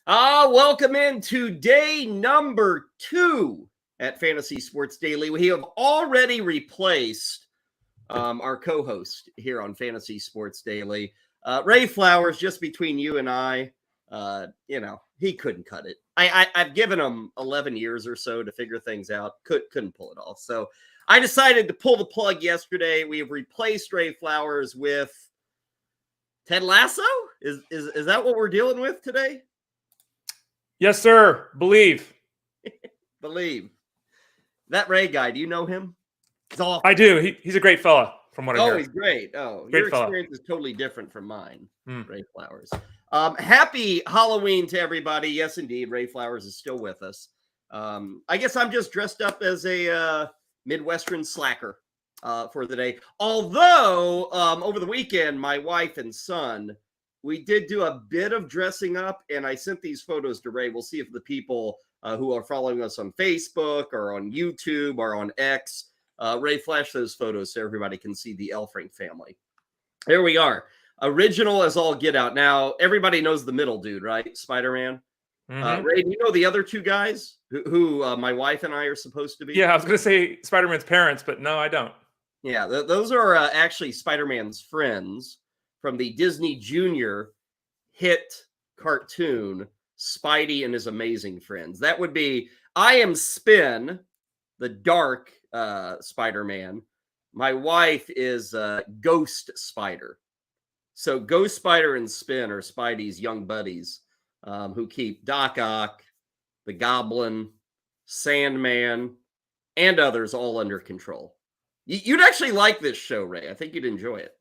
Welcome into day number 2 at Fantasy Sports Daily. We have already replaced our co-host here on Fantasy Sports Daily. Ray Flowers, just between you and I, he couldn't cut it. I've given him 11 years or so to figure things out. Couldn't pull it off. So I decided to pull the plug yesterday. We have replaced Ray Flowers with Ted Lasso. Is that what we're dealing with today? Yes, sir. Believe. Believe. That Ray guy, do you know him? I do. He's a great fella, from what I heard. Oh, he's great. Oh, great your experience is totally different from mine, Ray Flowers. Happy Halloween to everybody. Yes, indeed. Ray Flowers is still with us. I guess I'm just dressed up as a Midwestern slacker for the day. Although, over the weekend, my wife and son, we did do a bit of dressing up, and I sent these photos to Ray. We'll see if the people who are following us on Facebook or on YouTube or on X, Ray, flash those photos so everybody can see the Elfrink family. There we are. Original as all get out. Now, everybody knows the middle dude, right? Spider-Man. Ray, do you know the other two guys who my wife and I are supposed to be? Yeah, I was going to say Spider-Man's parents, but no, I don't. Yeah, those are actually Spider-Man's friends from the Disney Junior hit cartoon, Spidey and His Amazing Friends. That would be, I am Spin, the dark Spider-Man. My wife is Ghost Spider. So Ghost Spider and Spin are Spidey's young buddies who keep Doc Ock, the Goblin, Sandman, and others all under control. You'd actually like this show, Ray. I think you'd enjoy it.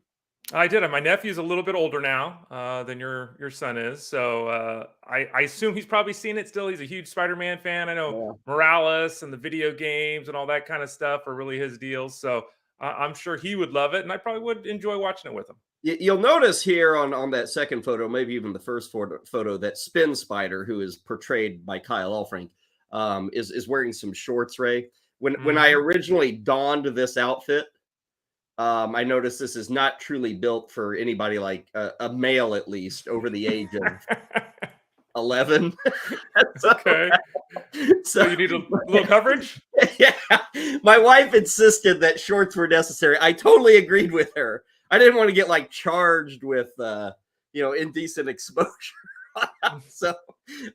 I did. My nephew's a little bit older now than your son is. So I assume he's probably seen it still. He's a huge Spider-Man fan. I know Morales and the video games and all that kind of stuff are really his deals. So I'm sure he would love it. And I probably would enjoy watching it with him. You'll notice here on that second photo, maybe even the first photo, that Spin Spider, who is portrayed by Kyle Elfrink, is wearing some shorts, Ray. When I originally donned this outfit, I noticed this is not truly built for anybody like a male, at least, over the age of 11. Okay. So you need a little coverage? Yeah. My wife insisted that shorts were necessary. I totally agreed with her. I didn't want to get charged with, indecent exposure. So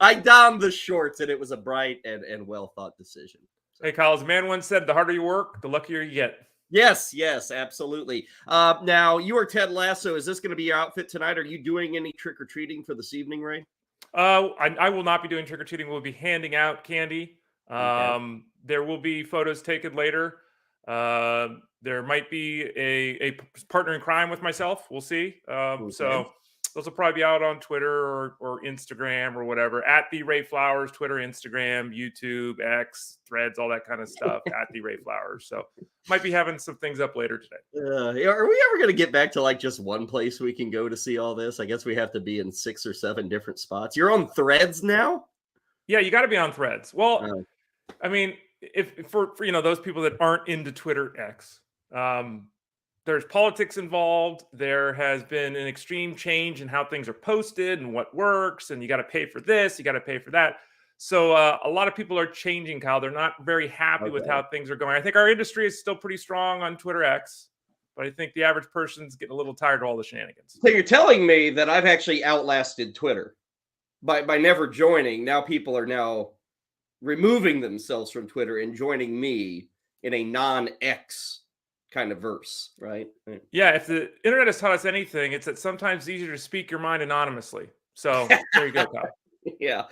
I donned the shorts, and it was a bright and well-thought decision. So. Hey, Kyle, as a man once said, the harder you work, the luckier you get. Yes, absolutely. Now, you are Ted Lasso. Is this going to be your outfit tonight? Are you doing any trick-or-treating for this evening, Ray? I will not be doing trick-or-treating. We'll be handing out candy. Okay. There will be photos taken later. There might be a partner in crime with myself. We'll see. Okay. So those will probably be out on Twitter or Instagram or whatever. At the Ray Flowers, Twitter, Instagram, YouTube, X, Threads, all that kind of stuff. At the Ray Flowers. So might be having some things up later today. Are we ever going to get back to just one place we can go to see all this? I guess we have to be in 6 or 7 different spots. You're on Threads now? Yeah, you got to be on Threads. Well, I mean, if for those people that aren't into Twitter X, there's politics involved. There has been an extreme change in how things are posted and what works, and you got to pay for this, you got to pay for that. So a lot of people are changing, Kyle. They're not very happy with how things are going. I think our industry is still pretty strong on Twitter X, but I think the average person's getting a little tired of all the shenanigans. So you're telling me that I've actually outlasted Twitter by never joining. Now people are now removing themselves from Twitter and joining me in a non-X kind of verse, right? Yeah, if the internet has taught us anything, it's that sometimes it's easier to speak your mind anonymously. So there you go, Kyle. Yeah.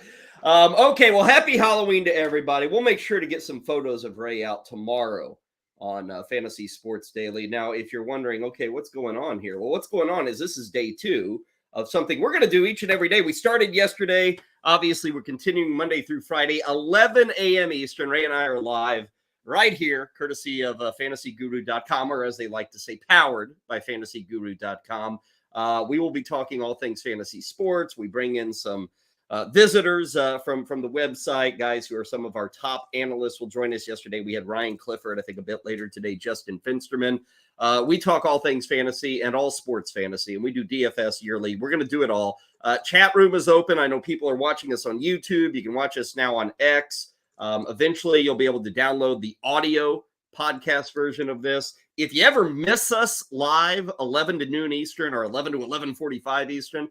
Okay, well, happy Halloween to everybody. We'll make sure to get some photos of Ray out tomorrow on Fantasy Sports Daily. Now, if you're wondering, okay, what's going on here? Well, what's going on is this is day 2 of something we're going to do each and every day. We started yesterday. Obviously, we're continuing Monday through Friday, 11 a.m. Eastern. Ray and I are live right here, courtesy of fantasyguru.com, or as they like to say, powered by fantasyguru.com. We will be talking all things fantasy sports. We bring in some visitors from the website, guys who are some of our top analysts will join us. Yesterday, we had Ryan Clifford. I think a bit later today, Justin Fensterman. We talk all things fantasy and all sports fantasy, and we do DFS yearly. We're going to do it all. Chat room is open. I know people are watching us on YouTube. You can watch us now on X. Eventually, you'll be able to download the audio podcast version of this. If you ever miss us live, 11 to noon Eastern or 11 to 11:45 Eastern,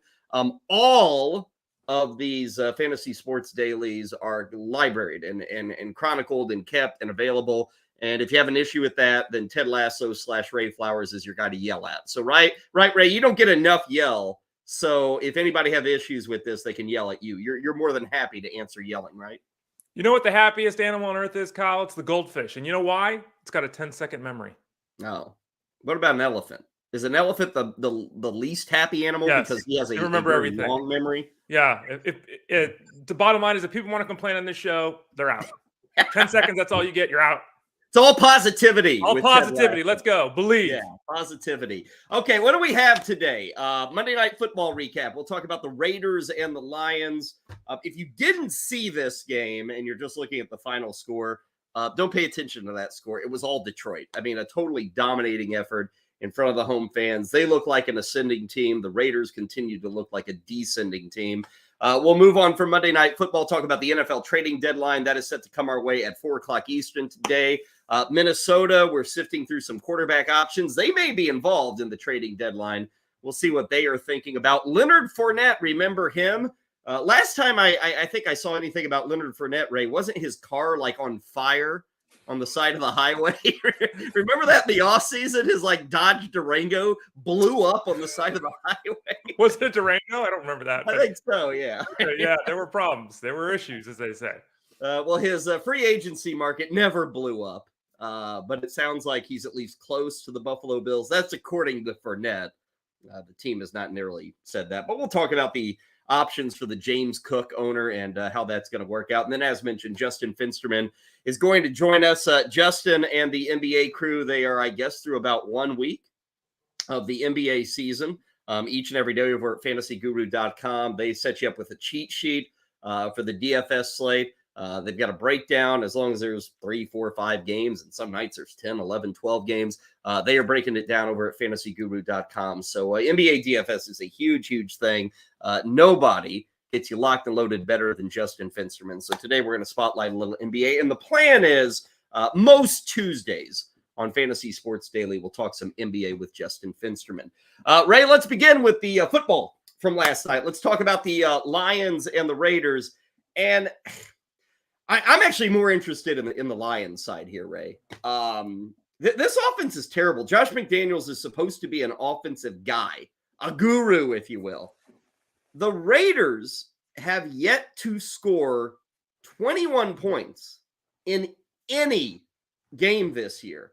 all of these fantasy sports dailies are libraried and chronicled and kept and available. And if you have an issue with that, then Ted Lasso / Ray Flowers is your guy to yell at. So right, Ray, you don't get enough yell. So if anybody have issues with this, they can yell at you. You're more than happy to answer yelling, right? You know what the happiest animal on earth is, Kyle? It's the goldfish. And you know why? It's got a 10-second memory. Oh. What about an elephant? Is an elephant the least happy animal because he has a very long memory? Yeah. The bottom line is if people want to complain on this show, they're out. 10 seconds, that's all you get. You're out. It's all positivity. All positivity. Let's go. Believe. Yeah, positivity. Okay, what do we have today? Monday Night Football recap. We'll talk about the Raiders and the Lions. If you didn't see this game and you're just looking at the final score, don't pay attention to that score. It was all Detroit. I mean, a totally dominating effort in front of the home fans. They look like an ascending team. The Raiders continue to look like a descending team. We'll move on from Monday Night Football, talk about the NFL trading deadline. That is set to come our way at 4 o'clock Eastern today. Minnesota, we're sifting through some quarterback options. They may be involved in the trading deadline. We'll see what they are thinking about. Leonard Fournette, remember him? Last time I think I saw anything about Leonard Fournette, Ray, wasn't his car like on fire on the side of the highway? Remember that in the offseason? His like Dodge Durango blew up on the side of the highway. Was it a Durango? I don't remember that. I think so, yeah. Yeah, there were problems. There were issues, as they say. Well, his free agency market never blew up, but it sounds like he's at least close to the Buffalo Bills. That's according to Fournette. The team has not nearly said that, but we'll talk about the options for the James Cook owner and how that's going to work out. And then, as mentioned, Justin Fensterman is going to join us. Justin and the NBA crew, they are, I guess, through about 1 week of the NBA season. Each and every day over at fantasyguru.com, they set you up with a cheat sheet for the DFS slate. They've got a breakdown as long as there's 3, 4, 5 games, and some nights there's 10, 11, 12 games. They are breaking it down over at fantasyguru.com. So NBA DFS is a huge, huge thing. Nobody gets you locked and loaded better than Justin Fensterman. So today we're going to spotlight a little NBA. And the plan is most Tuesdays on Fantasy Sports Daily, we'll talk some NBA with Justin Fensterman. Ray, let's begin with the football from last night. Let's talk about the Lions and the Raiders. And I'm actually more interested in the Lions side here, Ray. This offense is terrible. Josh McDaniels is supposed to be an offensive guy, a guru, if you will. The Raiders have yet to score 21 points in any game this year.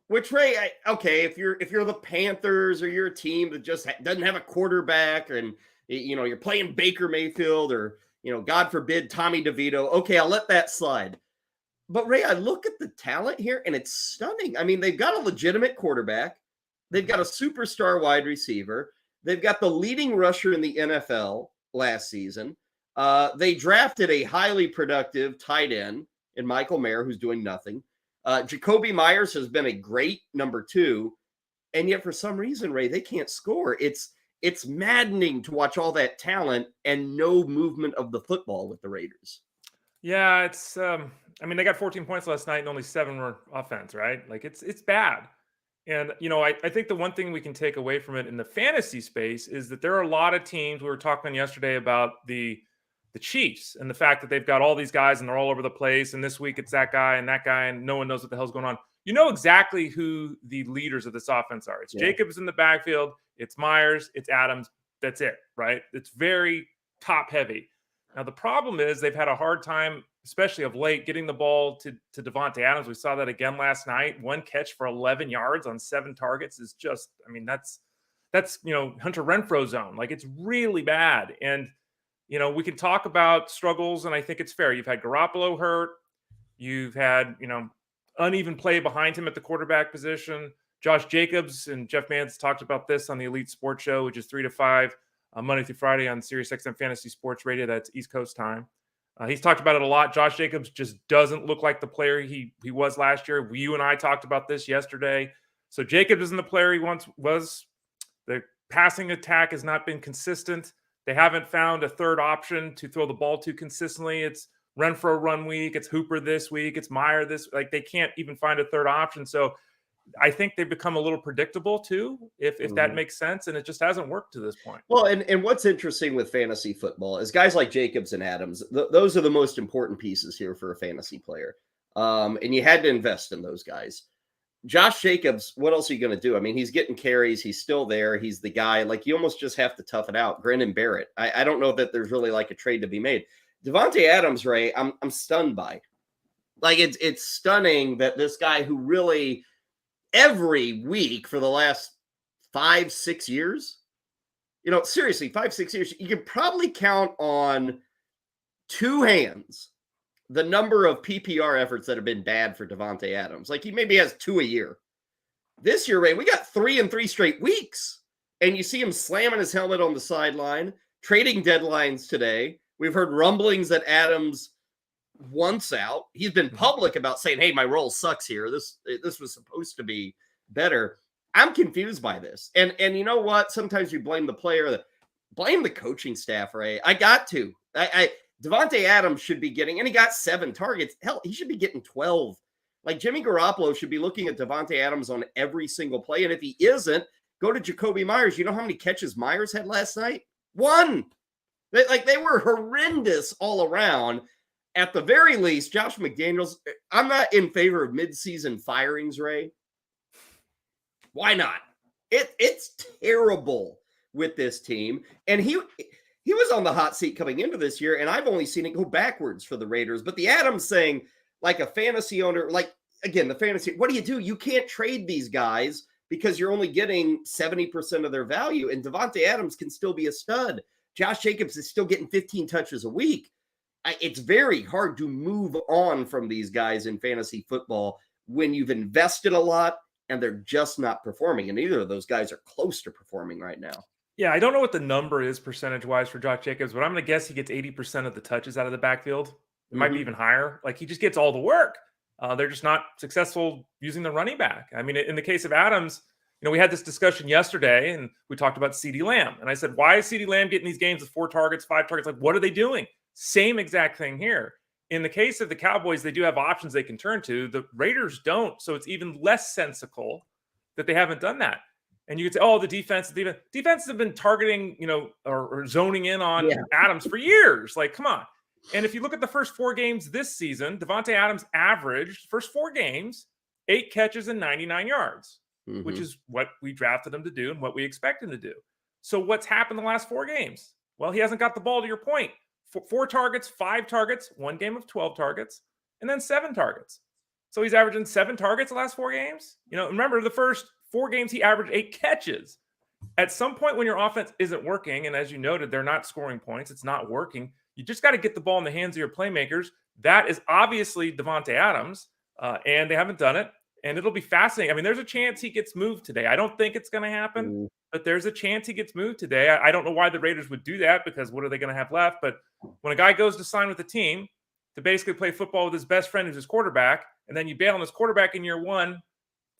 Which, Ray, if you're the Panthers or you're a team that just doesn't have a quarterback, and you're playing Baker Mayfield or God forbid, Tommy DeVito. Okay, I'll let that slide. But, Ray, I look at the talent here, and it's stunning. I mean, they've got a legitimate quarterback. They've got a superstar wide receiver. They've got the leading rusher in the NFL last season. They drafted a highly productive tight end in Michael Mayer, who's doing nothing. Jacoby Myers has been a great number 2. And yet, for some reason, Ray, they can't score. It's maddening to watch all that talent and no movement of the football with the Raiders. Yeah, it's they got 14 points last night and only 7 were offense, right? Like it's bad. And I think the one thing we can take away from it in the fantasy space is that there are a lot of teams. We were talking yesterday about the Chiefs and the fact that they've got all these guys and they're all over the place. And this week it's that guy and no one knows what the hell's going on. You know exactly who the leaders of this offense are. It's Jacobs in the backfield. It's Myers. It's Adams. That's it, right? It's very top heavy. Now, the problem is they've had a hard time, especially of late, getting the ball to Devontae Adams. We saw that again last night. 1 catch for 11 yards on 7 targets is just, that's Hunter Renfrow zone. Like, it's really bad. And, we can talk about struggles, and I think it's fair. You've had Garoppolo hurt. You've had, uneven play behind him at the quarterback position. Josh Jacobs and Jeff Mans talked about this on the Elite Sports Show, which is 3 to 5 Monday through Friday on SiriusXM Fantasy Sports Radio. That's East Coast time. He's talked about it a lot. Josh Jacobs just doesn't look like the player he was last year. You and I talked about this yesterday. So Jacobs isn't the player he once was. The passing attack has not been consistent. They haven't found a third option to throw the ball to consistently. It's Renfro run week. It's Hooper this week. It's Meyer this. Like, they can't even find a third option. So I think they've become a little predictable too, if that makes sense. And it just hasn't worked to this point. Well, and what's interesting with fantasy football is guys like Jacobs and Adams, those are the most important pieces here for a fantasy player. And you had to invest in those guys. Josh Jacobs, what else are you going to do? I mean, he's getting carries. He's still there. He's the guy. Like, you almost just have to tough it out. Grin and bear it. I don't know that there's really like a trade to be made. Davante Adams, Ray, I'm stunned by. Like, it's stunning that this guy who really every week for the last 5-6 years, seriously, 5-6 years, you can probably count on two hands the number of PPR efforts that have been bad for Davante Adams. Like, he maybe has 2 a year. This year, Ray, we got 3 in 3 straight weeks. And you see him slamming his helmet on the sideline, trading deadlines today. We've heard rumblings that Adams wants out. He's been public about saying, hey, my role sucks here. This was supposed to be better. I'm confused by this. And you know what? Sometimes you blame the player, blame the coaching staff, Ray. I got to. Davante Adams should be getting, and he got 7 targets. Hell, he should be getting 12. Like, Jimmy Garoppolo should be looking at Davante Adams on every single play. And if he isn't, go to Jacoby Myers. You know how many catches Myers had last night? 1. They were horrendous all around. At the very least, Josh McDaniels, I'm not in favor of midseason firings, Ray. Why not? It's terrible with this team. And he was on the hot seat coming into this year, and I've only seen it go backwards for the Raiders. But the Adams thing, like a fantasy owner, like, again, the fantasy, what do? You can't trade these guys because you're only getting 70% of their value, and Davante Adams can still be a stud. Josh Jacobs is still getting 15 touches a week. It's very hard to move on from these guys in fantasy football when you've invested a lot and they're just not performing. And neither of those guys are close to performing right now. Yeah, I don't know what the number is percentage-wise for Josh Jacobs, but I'm going to guess he gets 80% of the touches out of the backfield. It might be even higher. Like, he just gets all the work. They're just not successful using the running back. I mean, in the case of Adams, we had this discussion yesterday, and we talked about CeeDee Lamb. And I said, why is CeeDee Lamb getting these games with 4 targets, 5 targets? Like, what are they doing? Same exact thing here. In the case of the Cowboys, they do have options they can turn to. The Raiders don't, so it's even less sensical that they haven't done that. And you could say, oh, the defense have been targeting, or zoning in on Adams for years. Like, come on. And if you look at the first 4 games this season, Davante Adams averaged, first 4 games, 8 catches and 99 yards, which is what we drafted him to do and what we expect him to do. So what's happened the last 4 games? Well, he hasn't got the ball, to your point. 4 targets, 5 targets, 1 game of 12 targets, and then 7 targets. So he's averaging 7 targets the last 4 games. Remember, the first 4 games he averaged 8 catches. At some point when your offense isn't working, and as you noted, they're not scoring points, it's not working, you just got to get the ball in the hands of your playmakers. That is obviously Davante Adams, and they haven't done it. And it'll be fascinating. I mean, there's a chance he gets moved today. I don't think it's going to happen, but there's a chance he gets moved today. I don't know why the Raiders would do that, because what are they going to have left? But when a guy goes to sign with a team to basically play football with his best friend who's his quarterback, and then you bail on his quarterback in year 1,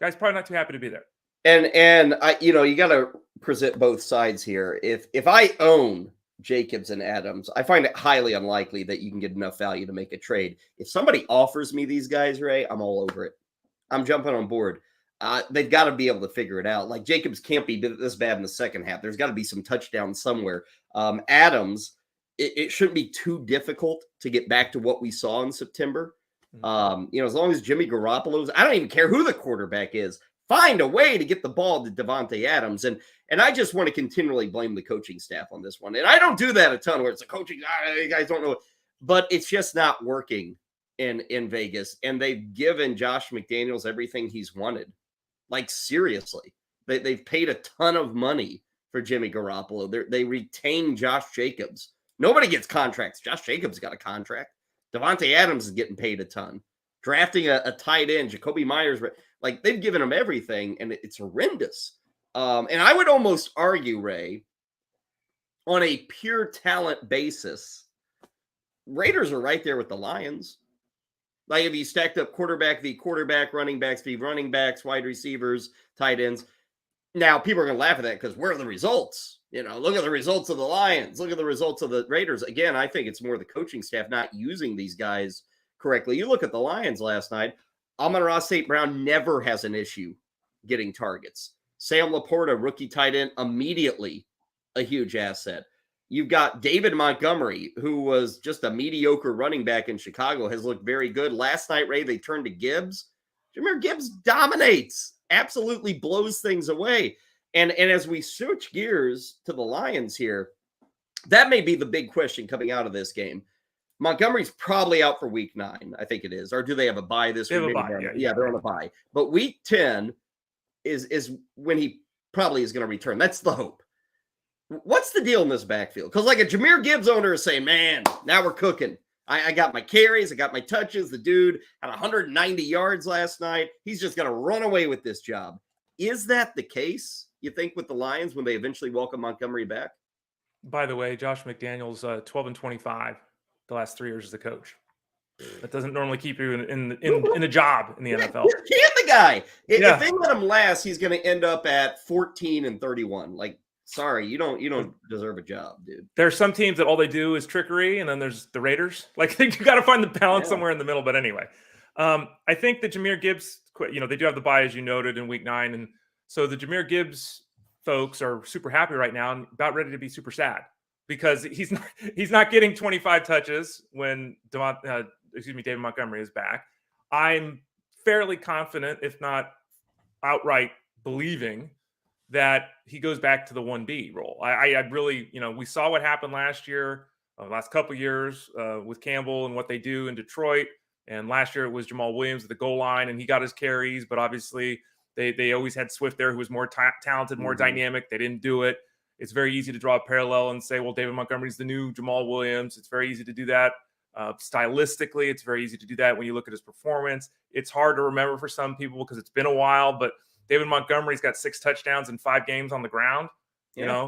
guy's probably not too happy to be there. And I, you got to present both sides here. If I own Jacobs and Adams, I find it highly unlikely that you can get enough value to make a trade. If somebody offers me these guys, Ray, I'm all over it. I'm jumping on board. They've got to be able to figure it out. Like, Jacobs can't be this bad in the second half. There's got to be some touchdowns somewhere. Adams, it shouldn't be too difficult to get back to what we saw in September. As long as Jimmy Garoppolo's, I don't even care who the quarterback is, find a way to get the ball to Davante Adams. And I just want to continually blame the coaching staff on this one. And I don't do that a ton where it's a coaching, you guys don't know, but it's just not working in Vegas. And they've given Josh McDaniels everything he's wanted. Like, seriously, they've paid a ton of money for Jimmy Garoppolo. They retain Josh Jacobs. Nobody gets contracts. Josh Jacobs got a contract. Davante Adams is getting paid a ton. Drafting a tight end, Jacoby Myers, like, they've given him everything, and it's horrendous. And I would almost argue, Ray, on a pure talent basis, Raiders are right there with the Lions. Like if you stacked up quarterback v quarterback, running backs v running backs, wide receivers, tight ends. Now, people are going to laugh at that because where are the results? Look at the results of the Lions. Look at the results of the Raiders. Again, I think it's more the coaching staff not using these guys correctly. You look at the Lions last night. Amon-Ra St. Brown never has an issue getting targets. Sam Laporta, rookie tight end, immediately a huge asset. You've got David Montgomery, who was just a mediocre running back in Chicago, has looked very good. Last night, Ray, they turned to Gibbs. Jameer Gibbs dominates, absolutely blows things away. And as we switch gears to the Lions here, that may be the big question coming out of this game. Montgomery's probably out for week 9, I think it is. Or do they have a bye this week? Yeah, they're on a bye. But week 10 is when he probably is going to return. That's the hope. What's the deal in this backfield? Because like a Jameer Gibbs owner is saying, man, now we're cooking. I got my carries. I got my touches. The dude had 190 yards last night. He's just going to run away with this job. Is that the case, you think, with the Lions when they eventually welcome Montgomery back? By the way, Josh McDaniels, 12-25 the last 3 years as a coach. That doesn't normally keep you in a job in the NFL. He's the guy. If they let him last, he's going to end up at 14-31. Like, sorry, you don't deserve a job, dude. There's some teams that all they do is trickery, and then there's the Raiders. Like, you got to find the balance somewhere in the middle. But anyway, I think that Jameer Gibbs, they do have the bye, as you noted, in week 9. And so the Jameer Gibbs folks are super happy right now and about ready to be super sad because he's not getting 25 touches when David Montgomery is back. I'm fairly confident, if not outright believing, that he goes back to the 1B role. I really, we saw what happened last year, last couple of years with Campbell and what they do in Detroit. And last year it was Jamal Williams at the goal line, and he got his carries. But obviously they always had Swift there, who was more talented, more dynamic. They didn't do it. It's very easy to draw a parallel and say, well, David Montgomery's the new Jamal Williams. It's very easy to do that. Stylistically, it's very easy to do that when you look at his performance. It's hard to remember for some people because it's been a while, but David Montgomery's got 6 touchdowns in 5 games on the ground.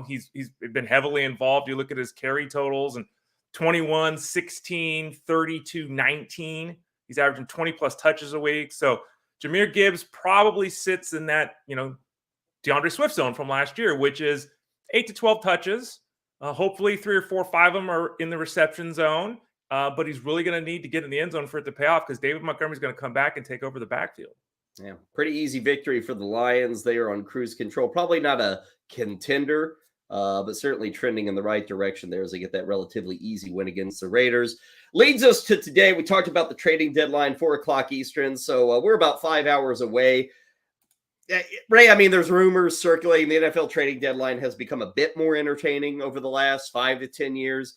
He's been heavily involved. You look at his carry totals and 21, 16, 32, 19. He's averaging 20 plus touches a week. So Jameer Gibbs probably sits in that, DeAndre Swift zone from last year, which is 8 to 12 touches. Hopefully 3 or 4 or 5 of them are in the reception zone. But he's really going to need to get in the end zone for it to pay off because David Montgomery's going to come back and take over the backfield. Yeah, pretty easy victory for the Lions. They are on cruise control. Probably not a contender, but certainly trending in the right direction there as they get that relatively easy win against the Raiders. Leads us to today. We talked about the trading deadline, 4 o'clock Eastern, so we're about 5 hours away. Ray, I mean, there's rumors circulating. The NFL trading deadline has become a bit more entertaining over the last 5 to 10 years.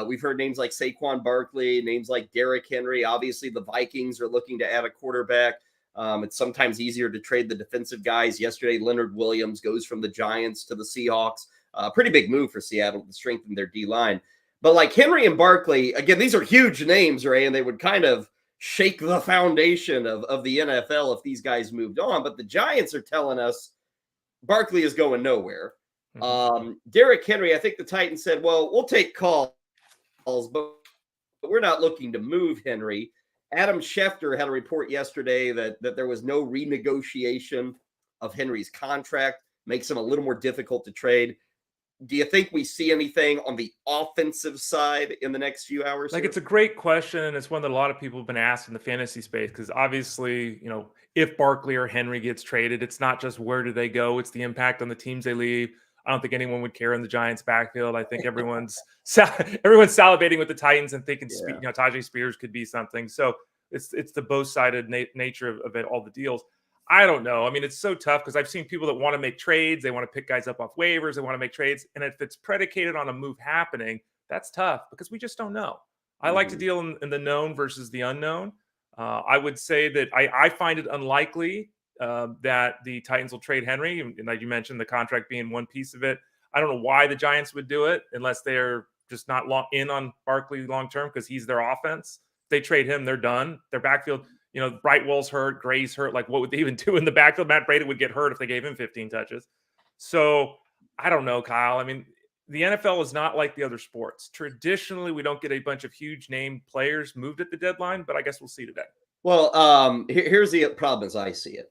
We've heard names like Saquon Barkley, names like Derick Henry. Obviously, the Vikings are looking to add a quarterback. It's sometimes easier to trade the defensive guys. Yesterday, Leonard Williams goes from the Giants to the Seahawks. Pretty big move for Seattle to strengthen their D-line. But like Henry and Barkley, again, these are huge names, Ray, and they would kind of shake the foundation of the NFL if these guys moved on. But the Giants are telling us Barkley is going nowhere. Derick Henry, I think the Titans said, well, we'll take calls, but we're not looking to move Henry. Adam Schefter had a report yesterday that there was no renegotiation of Henry's contract, makes him a little more difficult to trade. Do you think we see anything on the offensive side in the next few hours? It's a great question, and it's one that a lot of people have been asked in the fantasy space because obviously, if Barkley or Henry gets traded, it's not just where do they go, it's the impact on the teams they leave. I don't think anyone would care in the Giants' backfield. I think everyone's salivating with the Titans and thinking, Tajay Spears could be something. So it's the both-sided nature of it, all the deals. I don't know. I mean, it's so tough because I've seen people that want to make trades. They want to pick guys up off waivers. They want to make trades. And if it's predicated on a move happening, that's tough because we just don't know. I like to deal in the known versus the unknown. I would say that I find it unlikely that the Titans will trade Henry. And like you mentioned, the contract being one piece of it. I don't know why the Giants would do it unless they're just not in on Barkley long-term because he's their offense. If they trade him, they're done. Their backfield, Brightwell's hurt, Gray's hurt. Like, what would they even do in the backfield? Matt Brady would get hurt if they gave him 15 touches. So I don't know, Kyle. I mean, the NFL is not like the other sports. Traditionally, we don't get a bunch of huge name players moved at the deadline, but I guess we'll see today. Well, here's the problem as I see it.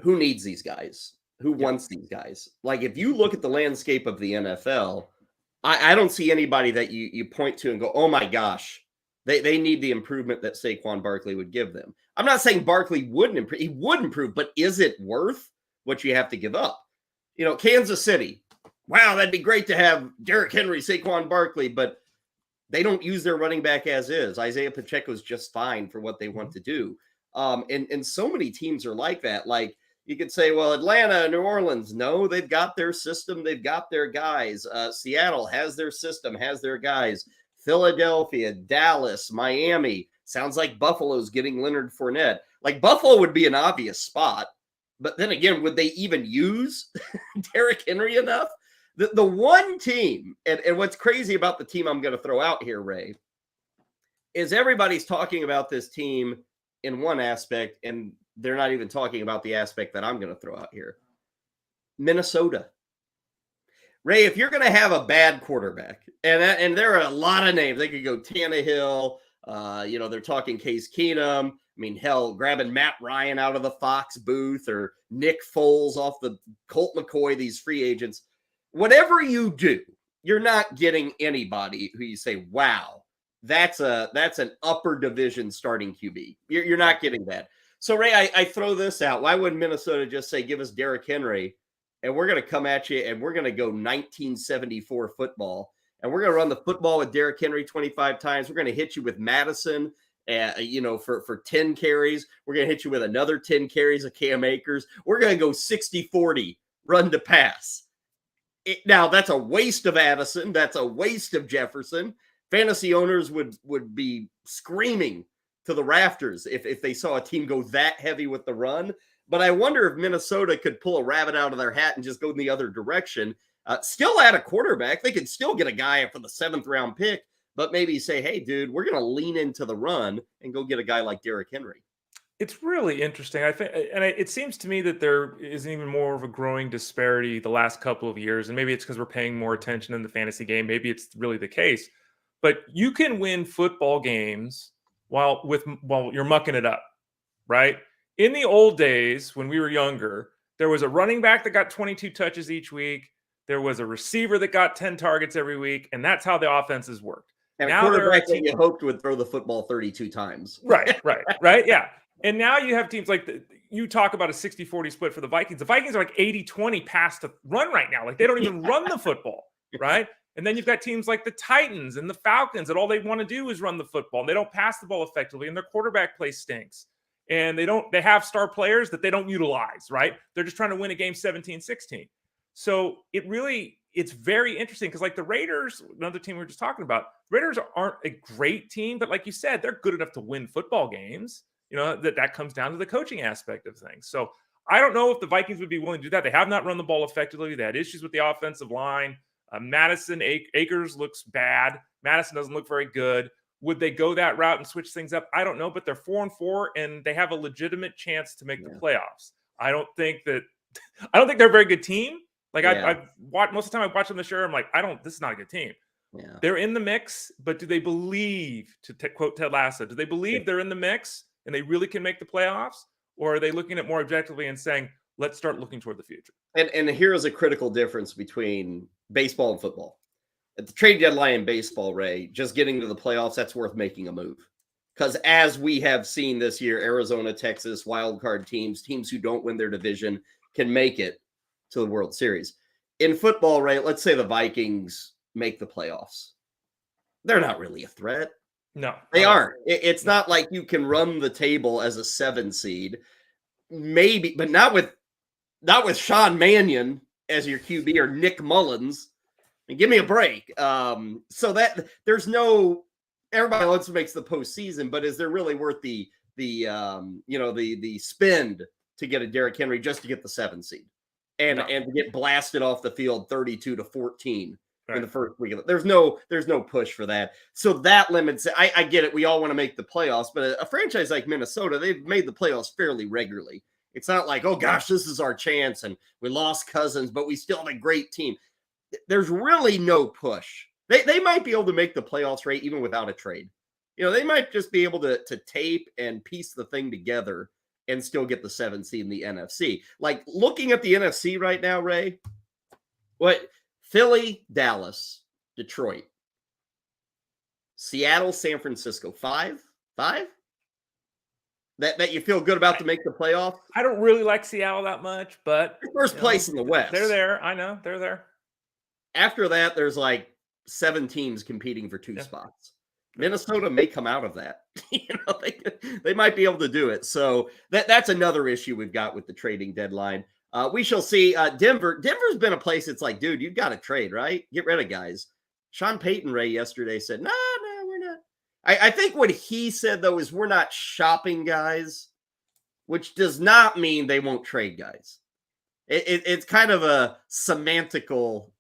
Who needs these guys? Who wants these guys? Like, if you look at the landscape of the NFL, I don't see anybody that you point to and go, oh my gosh, they need the improvement that Saquon Barkley would give them. I'm not saying Barkley wouldn't improve. He would improve, but is it worth what you have to give up? Kansas City. Wow, that'd be great to have Derick Henry, Saquon Barkley, but they don't use their running back as is. Isaiah Pacheco's just fine for what they want to do. And so many teams are like that. Like, you could say, well, Atlanta, New Orleans, no, they've got their system. They've got their guys. Seattle has their system, has their guys. Philadelphia, Dallas, Miami. Sounds like Buffalo's getting Leonard Fournette. Like, Buffalo would be an obvious spot. But then again, would they even use Derick Henry enough? The one team, and what's crazy about the team I'm going to throw out here, Ray, is everybody's talking about this team in one aspect, and they're not even talking about the aspect that I'm going to throw out here. Minnesota. Ray, if you're going to have a bad quarterback, and there are a lot of names, they could go Tannehill, they're talking Case Keenum. I mean, hell, grabbing Matt Ryan out of the Fox booth or Nick Foles off the Colt McCoy, these free agents. Whatever you do, you're not getting anybody who you say, wow, that's an upper division starting QB. You're not getting that. So, Ray, I throw this out. Why wouldn't Minnesota just say, give us Derick Henry, and we're going to come at you, and we're going to go 1974 football, and we're going to run the football with Derick Henry 25 times. We're going to hit you with Madison, for 10 carries. We're going to hit you with another 10 carries of Cam Akers. We're going to go 60-40 run to pass. Now, that's a waste of Addison. That's a waste of Jefferson. Fantasy owners would be screaming to the rafters if they saw a team go that heavy with the run. But I wonder if Minnesota could pull a rabbit out of their hat and just go in the other direction. Still add a quarterback. They could still get a guy for the 7th round pick, but maybe say, hey, dude, we're going to lean into the run and go get a guy like Derick Henry. It's really interesting. I think, and it seems to me that there is even more of a growing disparity the last couple of years. And maybe it's because we're paying more attention in the fantasy game. Maybe it's really the case. But you can win football games while you're mucking it up, right? In the old days, when we were younger, there was a running back that got 22 touches each week. There was a receiver that got 10 targets every week. And that's how the offenses worked. And now a quarterback that you hoped would throw the football 32 times. Right. Yeah. And now you have teams like you talk about a 60-40 split for the Vikings. The Vikings are like 80-20 pass to run right now. Like, they don't even run the football, right? And then you've got teams like the Titans and the Falcons that all they want to do is run the football. And they don't pass the ball effectively, and their quarterback play stinks. And they have star players that they don't utilize, right? They're just trying to win a game 17-16. So it's very interesting because, like, the Raiders, another team we were just talking about, Raiders aren't a great team, but like you said, they're good enough to win football games. That comes down to the coaching aspect of things. So I don't know if the Vikings would be willing to do that. They have not run the ball effectively. They had issues with the offensive line. Madison Akers looks bad. Madison doesn't look very good. Would they go that route and switch things up? I don't know, but they're 4-4 and they have a legitimate chance to make the playoffs. I don't think they're a very good team. Like, I've watched most of the time I watch them this year. I'm like, this is not a good team. Yeah. They're in the mix, but do they believe, to quote Ted Lasso, do they believe they're in the mix and they really can make the playoffs? Or are they looking at more objectively and saying, let's start looking toward the future? And here is a critical difference between baseball and football. At the trade deadline in baseball, Ray, just getting to the playoffs, that's worth making a move. Because as we have seen this year, Arizona, Texas, wild card teams who don't win their division can make it to the World Series. In football, Ray, let's say the Vikings make the playoffs. They're not really a threat. No, they aren't. It's not like you can run the table as a 7 seed, maybe, but not with Sean Mannion as your QB or Nick Mullins. And give me a break. So that there's no, everybody else makes the postseason, but is there really worth the spend to get a Derick Henry just to get the 7 seed and to get blasted off the field 32-14? In the first week of it. There's no push for that. So that limits it. I get it. We all want to make the playoffs, but a franchise like Minnesota, they've made the playoffs fairly regularly. It's not like, oh gosh, this is our chance and we lost Cousins, but we still have a great team. there's really no push. They might be able to make the playoffs, Ray, even without a trade. They might just be able to tape and piece the thing together and still get the 7th seed in the NFC. Like, looking at the NFC right now, Ray, Philly, Dallas, Detroit, Seattle, San Francisco, 5? That you feel good about to make the playoff? I don't really like Seattle that much, but first place in the West. They're there. I know they're there. After that, there's like 7 teams competing for 2 spots. Minnesota may come out of that. They might be able to do it. So that's another issue we've got with the trading deadline. We shall see. Denver's been a place that's like, dude, you've got to trade, right? Get rid of guys. Sean Payton Ray yesterday said, no, we're not. I think what he said, though, is we're not shopping guys, which does not mean they won't trade guys. It's kind of a semantical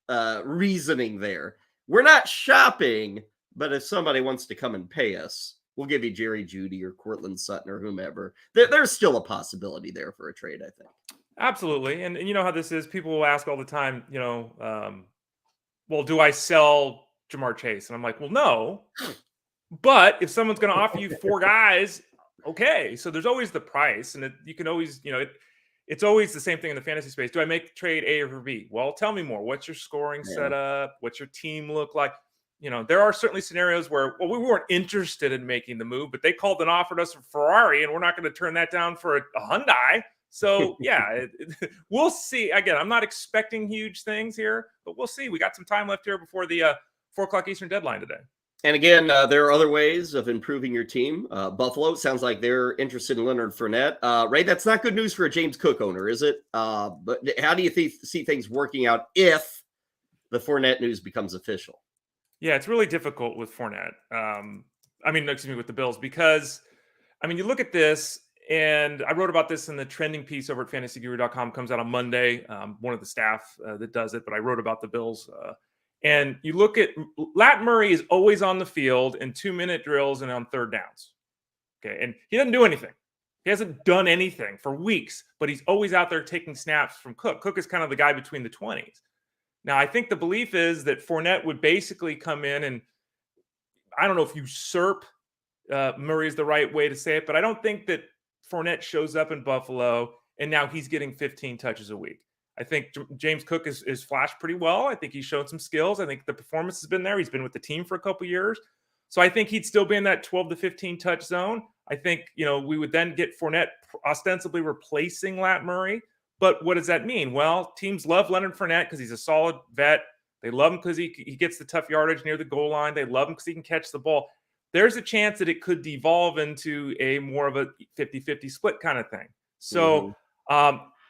reasoning there. We're not shopping, but if somebody wants to come and pay us, we'll give you Jerry Jeudy or Cortland Sutton or whomever. There's still a possibility there for a trade, I think. Absolutely. And you know how this is. People will ask all the time, well, do I sell Jamar Chase? And I'm like, well, no. But if someone's going to offer you 4 guys, okay. So there's always the price. And you can always, it's always the same thing in the fantasy space. Do I make the trade A or B? Well, tell me more. What's your scoring setup? What's your team look like? There are certainly scenarios where, we weren't interested in making the move, but they called and offered us a Ferrari, and we're not going to turn that down for a Hyundai. So, yeah, we'll see. Again, I'm not expecting huge things here, but we'll see. We got some time left here before the 4 o'clock Eastern deadline today. And again, there are other ways of improving your team. Buffalo, sounds like they're interested in Leonard Fournette. Ray, that's not good news for a James Cook owner, is it? But how do you see things working out if the Fournette news becomes official? Yeah, it's really difficult with Fournette. With the Bills, because, you look at this, and I wrote about this in the trending piece over at fantasyguru.com. Comes out on Monday. One of the staff that does it, but I wrote about the Bills. And you look at Lat Murray is always on the field in 2-minute drills and on 3rd downs. Okay, and he doesn't do anything. He hasn't done anything for weeks, but he's always out there taking snaps from Cook. Cook is kind of the guy between the 20s. Now, I think the belief is that Fournette would basically come in and, I don't know if usurp Murray is the right way to say it, but I don't think that Fournette shows up in Buffalo and now he's getting 15 touches a week. I think James Cook is flashed pretty well. I think he's shown some skills. I think the performance has been there. He's been with the team for a couple years. So I think he'd still be in that 12 to 15 touch zone. I think, we would then get Fournette ostensibly replacing Lat Murray. But what does that mean? Well, teams love Leonard Fournette because he's a solid vet. They love him because he gets the tough yardage near the goal line. They love him because he can catch the ball. There's a chance that it could devolve into a more of a 50-50 split kind of thing. So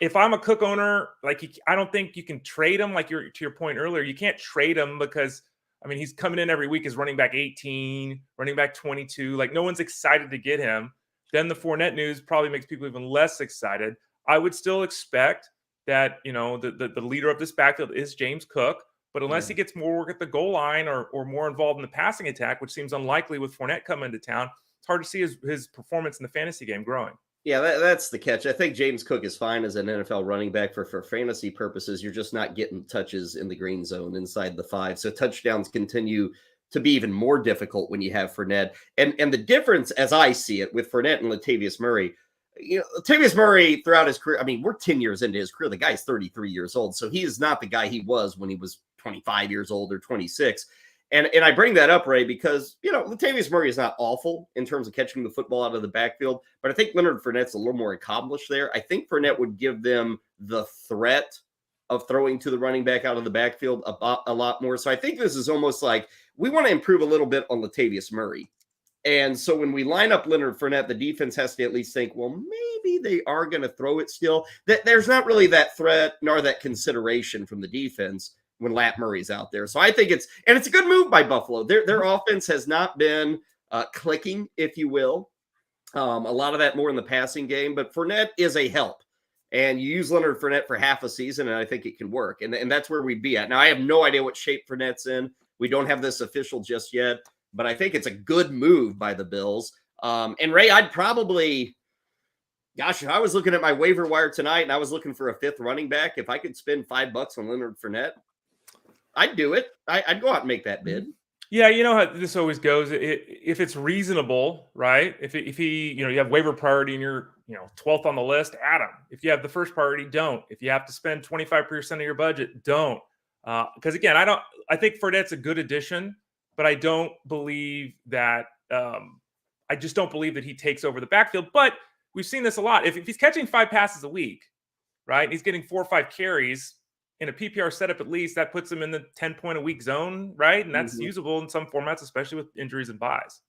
if I'm a Cook owner, I don't think you can trade him. To your point earlier, you can't trade him because, he's coming in every week as running back 18, running back 22. No one's excited to get him. Then the Fournette news probably makes people even less excited. I would still expect that, the leader of this backfield is James Cook. But unless he gets more work at the goal line or more involved in the passing attack, which seems unlikely with Fournette coming into town, it's hard to see his performance in the fantasy game growing. Yeah, that's the catch. I think James Cook is fine as an NFL running back for fantasy purposes. You're just not getting touches in the green zone inside the 5. So touchdowns continue to be even more difficult when you have Fournette. And the difference, as I see it, with Fournette and Latavius Murray, Latavius Murray throughout his career, we're 10 years into his career. The guy's 33 years old. So he is not the guy he was when he was 25 years old or 26. And I bring that up, Ray, because, Latavius Murray is not awful in terms of catching the football out of the backfield, but I think Leonard Fournette's a little more accomplished there. I think Fournette would give them the threat of throwing to the running back out of the backfield a lot more. So I think this is almost like we want to improve a little bit on Latavius Murray. And so when we line up Leonard Fournette, the defense has to at least think, well, maybe they are going to throw it still. That there's not really that threat nor that consideration from the defense when Lat Murray's out there. So I think it's a good move by Buffalo. Their offense has not been clicking, if you will. A lot of that more in the passing game, but Fournette is a help. And you use Leonard Fournette for half a season, and I think it can work. And that's where we'd be at. Now, I have no idea what shape Fournette's in. We don't have this official just yet, but I think it's a good move by the Bills. And Ray, I'd probably, if I was looking at my waiver wire tonight and I was looking for a 5th running back, if I could spend $5 on Leonard Fournette. I'd do it. I'd go out and make that bid. Yeah, you know how this always goes. If it's reasonable, right? If he, you have waiver priority and you're, 12th on the list, add him. If you have the first priority, don't. If you have to spend 25% of your budget, don't. Because again, I think Fournette's a good addition, but I don't believe that. I just don't believe that he takes over the backfield. But we've seen this a lot. If he's catching 5 passes a week, right? He's getting 4 or 5 carries in a PPR setup, at least that puts him in the 10-point-a-week zone, right? And that's usable in some formats, especially with injuries and buys.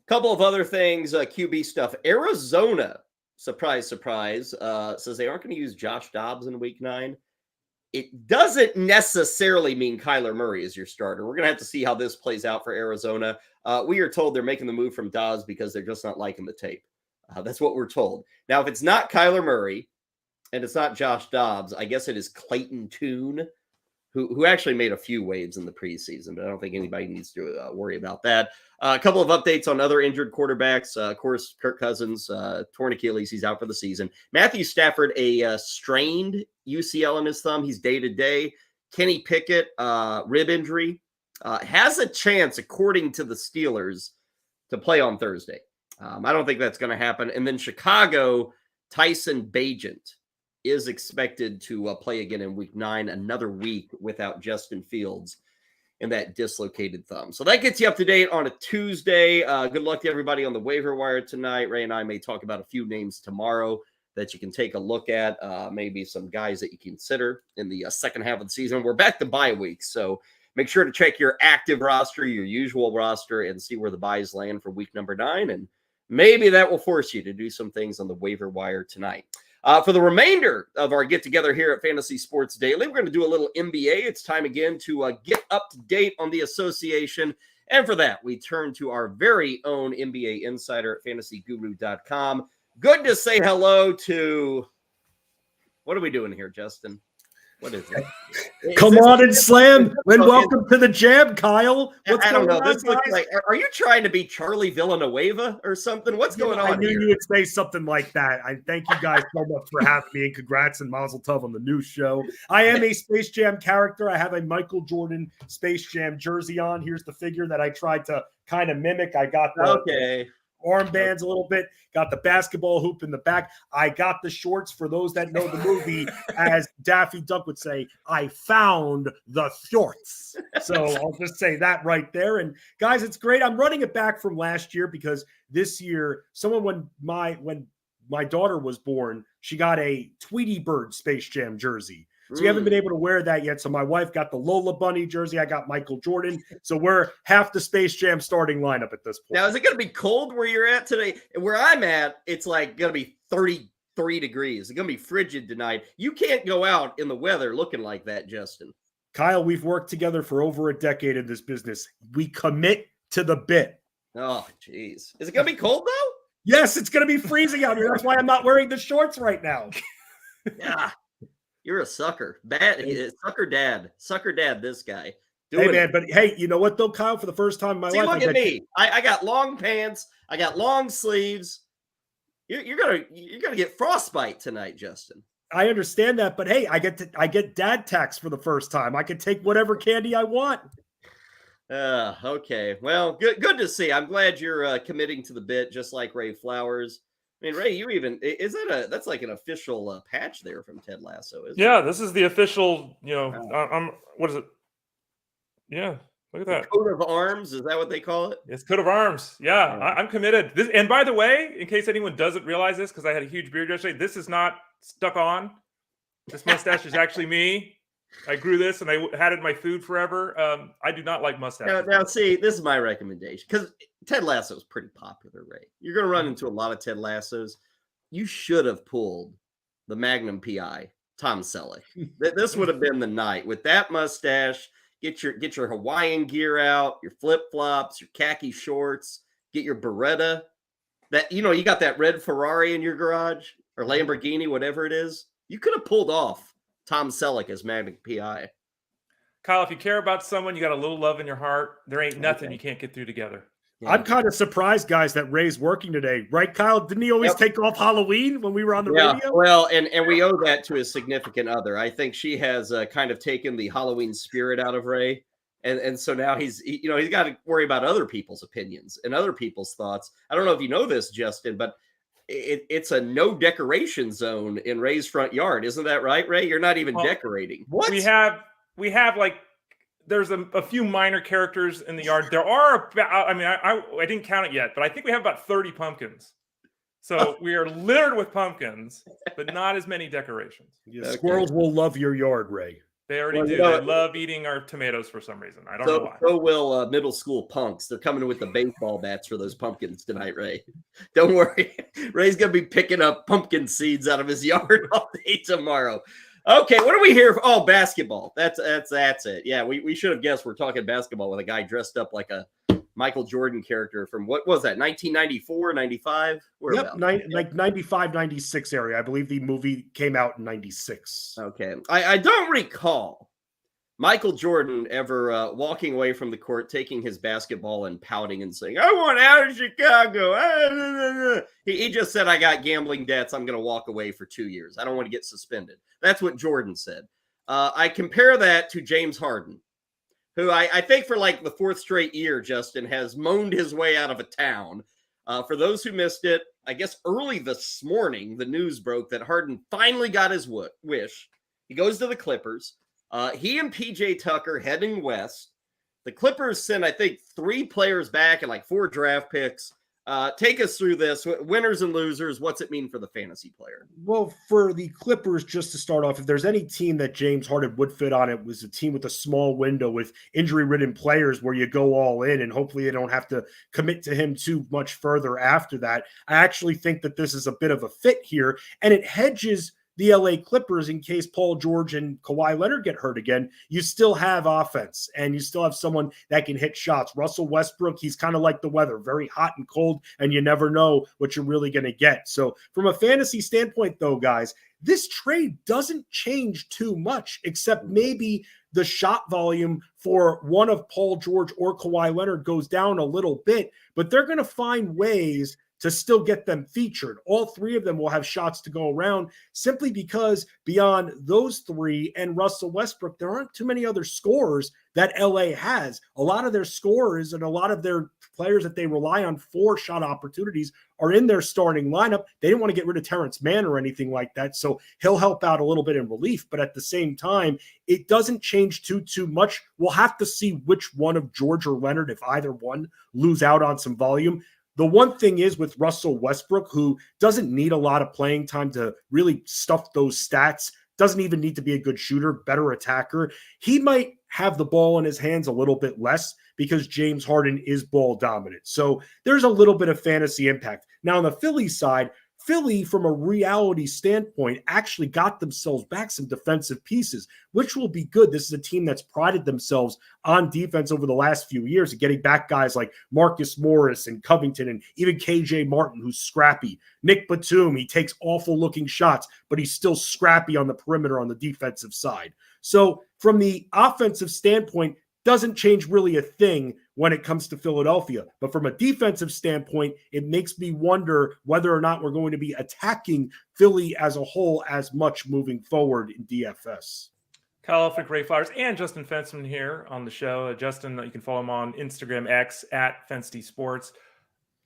Couple of other things, QB stuff. Arizona, surprise, surprise, says they aren't going to use Josh Dobbs in week 9. It doesn't necessarily mean Kyler Murray is your starter. We're going to have to see how this plays out for Arizona. We are told they're making the move from Dobbs because they're just not liking the tape. That's what we're told. Now, if it's not Kyler Murray and it's not Josh Dobbs, I guess it is Clayton Tune, who actually made a few waves in the preseason, but I don't think anybody needs to worry about that. A couple of updates on other injured quarterbacks. Of course, Kirk Cousins, torn Achilles, he's out for the season. Matthew Stafford, a strained UCL in his thumb. He's day-to-day. Kenny Pickett, rib injury, has a chance, according to the Steelers, to play on Thursday. I don't think that's going to happen. And then Chicago, Tyson Bagent is expected to play again in week 9, another week without Justin Fields and that dislocated thumb. So that gets you up to date on a Tuesday. Good luck to everybody on the waiver wire tonight. Ray and I may talk about a few names tomorrow that you can take a look at, maybe some guys that you consider in the second half of the season. We're back to bye week, so make sure to check your active roster, your usual roster, and see where the buys land for week number 9, and maybe that will force you to do some things on the waiver wire tonight. For the remainder of our get-together here at Fantasy Sports Daily, we're going to do a little NBA. It's time again to get up to date on the association. And for that, we turn to our very own NBA insider at fantasyguru.com. Good to say hello to – what are we doing here, Justin? What is it? Come on and slam, and welcome to the jam, Kyle. What's going on? This looks like, are you trying to be Charlie Villanueva or something? What's going on? I knew you would say something like that. I thank you guys so much for having me, and congrats and mazel tov on the new show. I am a Space Jam character. I have a Michael Jordan Space Jam jersey on. Here's the figure that I tried to kind of mimic. I got the armbands a little bit, got the basketball hoop in the back. I got the shorts. For those that know the movie, as Daffy Duck would say, I found the shorts. So I'll just say that right there. And guys, it's great. I'm running it back from last year because this year, when my daughter was born, she got a Tweety Bird Space Jam jersey. So we haven't been able to wear that yet. So my wife got the Lola Bunny jersey. I got Michael Jordan. So we're half the Space Jam starting lineup at this point. Now, is it going to be cold where you're at today? Where I'm at, it's like going to be 33 degrees. It's going to be frigid tonight. You can't go out in the weather looking like that, Justin. Kyle, we've worked together for over a decade in this business. We commit to the bit. Oh, geez. Is it going to be cold, though? Yes, it's going to be freezing out here. That's why I'm not wearing the shorts right now. Yeah. You're a sucker. Sucker dad, this guy. But hey, you know what though, Kyle? For the first time in my life, look at me. I got long pants. I got long sleeves. You're gonna get frostbite tonight, Justin. I understand that, but hey, I get dad tax for the first time. I can take whatever candy I want. Okay. Well, good to see. I'm glad you're committing to the bit, just like Ray Flowers. I mean, Ray, that's like an official patch there from Ted Lasso, isn't it? Yeah, this is the official, what is it? Yeah, look at that. Coat of arms, is that what they call it? It's coat of arms. Yeah, I'm committed. And by the way, in case anyone doesn't realize this, because I had a huge beard yesterday, this is not stuck on. This mustache is actually me. I grew this and I had it in my food forever. I do not like mustaches. Now, see, this is my recommendation because Ted Lasso is pretty popular, Ray. You're going to run into a lot of Ted Lassos. You should have pulled the Magnum PI, Tom Selleck. This would have been the night with that mustache. Get your Hawaiian gear out, your flip flops, your khaki shorts. Get your Beretta. You got that red Ferrari in your garage or Lamborghini, whatever it is. You could have pulled off Tom Selleck as Magnum PI. Kyle, if you care about someone, you got a little love in your heart. There ain't nothing you can't get through together. Yeah. I'm kind of surprised, guys, that Ray's working today. Right, Kyle? Didn't he always take off Halloween when we were on the radio? Well, and we owe that to his significant other. I think she has kind of taken the Halloween spirit out of Ray. And so now he's got to worry about other people's opinions and other people's thoughts. I don't know if you know this, Justin, but it's a no decoration zone in Ray's front yard. Isn't that right, Ray? You're not even decorating. What? We have like, there's a few minor characters in the yard. There are, I didn't count it yet, but I think we have about 30 pumpkins. So we are littered with pumpkins, but not as many decorations. Yeah, squirrels will love your yard, Ray. They already do. They love eating our tomatoes for some reason. I don't know why. So will middle school punks. They're coming with the baseball bats for those pumpkins tonight, Ray. Don't worry. Ray's going to be picking up pumpkin seeds out of his yard all day tomorrow. Okay, what are we here for? Oh, basketball. That's it. Yeah, we should have guessed we're talking basketball with a guy dressed up like a Michael Jordan character from, what was that, 1994, 95? Yep, like 95, 96 area. I believe the movie came out in 96. Okay. I don't recall Michael Jordan ever walking away from the court, taking his basketball and pouting and saying, I want out of Chicago. He just said, I got gambling debts. I'm going to walk away for 2 years. I don't want to get suspended. That's what Jordan said. I compare that to James Harden, who I think for like the fourth straight year, Justin, has moaned his way out of a town. For those who missed it, I guess early this morning, the news broke that Harden finally got his wish. He goes to the Clippers. He and PJ Tucker heading west. The Clippers send, I think, 3 players back and like 4 draft picks. Take us through this. Winners and losers. What's it mean for the fantasy player? Well, for the Clippers, just to start off, if there's any team that James Harden would fit on, it was a team with a small window with injury-ridden players where you go all in and hopefully you don't have to commit to him too much further after that. I actually think that this is a bit of a fit here, and it hedges the LA Clippers in case Paul George and Kawhi Leonard get hurt again. You still have offense and you still have someone that can hit shots. Russell Westbrook, he's kind of like the weather, very hot and cold, and you never know what you're really going to get. So from a fantasy standpoint, though, guys, this trade doesn't change too much, except maybe the shot volume for one of Paul George or Kawhi Leonard goes down a little bit, but they're going to find ways to still get them featured. All 3 of them will have shots to go around simply because beyond those 3 and Russell Westbrook, there aren't too many other scorers that LA has. A lot of their scorers and a lot of their players that they rely on for shot opportunities are in their starting lineup. They didn't want to get rid of Terrence Mann or anything like that, so he'll help out a little bit in relief, but at the same time, it doesn't change too much. We'll have to see which one of George or Leonard, if either one, lose out on some volume. The one thing is with Russell Westbrook, who doesn't need a lot of playing time to really stuff those stats, doesn't even need to be a good shooter, better attacker. He might have the ball in his hands a little bit less because James Harden is ball dominant. So there's a little bit of fantasy impact. Now on the Philly side, Philly, from a reality standpoint, actually got themselves back some defensive pieces, which will be good. This is a team that's prided themselves on defense over the last few years, and getting back guys like Marcus Morris and Covington and even KJ Martin, who's scrappy. Nick Batum, he takes awful-looking shots, but he's still scrappy on the perimeter on the defensive side. So from the offensive standpoint, doesn't change really a thing when it comes to Philadelphia. But from a defensive standpoint, it makes me wonder whether or not we're going to be attacking Philly as a whole as much moving forward in DFS. Kyle Elfrink, Ray Flowers, and Justin Fensterman here on the show. Justin, you can follow him on Instagram, X, @FenstySports.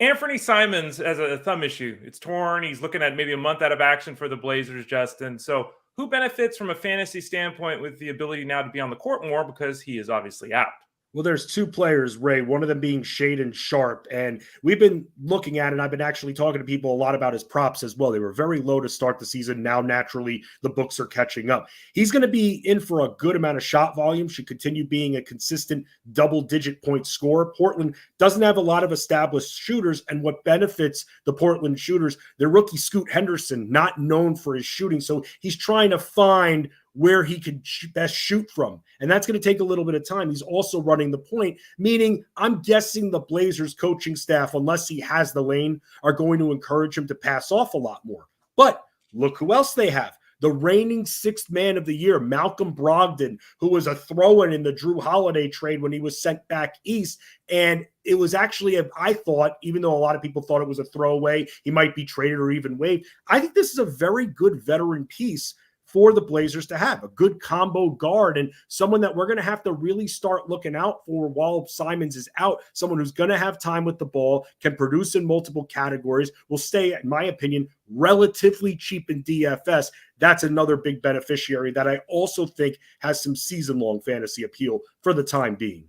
Anfernee Simons has a thumb issue. It's torn. He's looking at maybe a month out of action for the Blazers, Justin. So who benefits from a fantasy standpoint with the ability now to be on the court more because he is obviously out? Well, there's 2 players, Ray, one of them being Shaedon Sharpe. And we've been looking at it, and I've been actually talking to people a lot about his props as well. They were very low to start the season. Now, naturally, the books are catching up. He's going to be in for a good amount of shot volume, should continue being a consistent double-digit point scorer. Portland doesn't have a lot of established shooters, and what benefits the Portland shooters, their rookie Scoot Henderson, not known for his shooting. So he's trying to find where he could best shoot from. And that's going to take a little bit of time. He's also running the point, meaning I'm guessing the Blazers coaching staff, unless he has the lane, are going to encourage him to pass off a lot more. But look who else they have. The reigning sixth man of the year, Malcolm Brogdon, who was a throw-in in the Drew Holiday trade when he was sent back east. And it was actually, I thought, even though a lot of people thought it was a throwaway, he might be traded or even waived. I think this is a very good veteran piece for the Blazers to have, a good combo guard and someone that we're going to have to really start looking out for while Simons is out, someone who's going to have time with the ball, can produce in multiple categories, will stay, in my opinion, relatively cheap in DFS. That's another big beneficiary that I also think has some season-long fantasy appeal for the time being.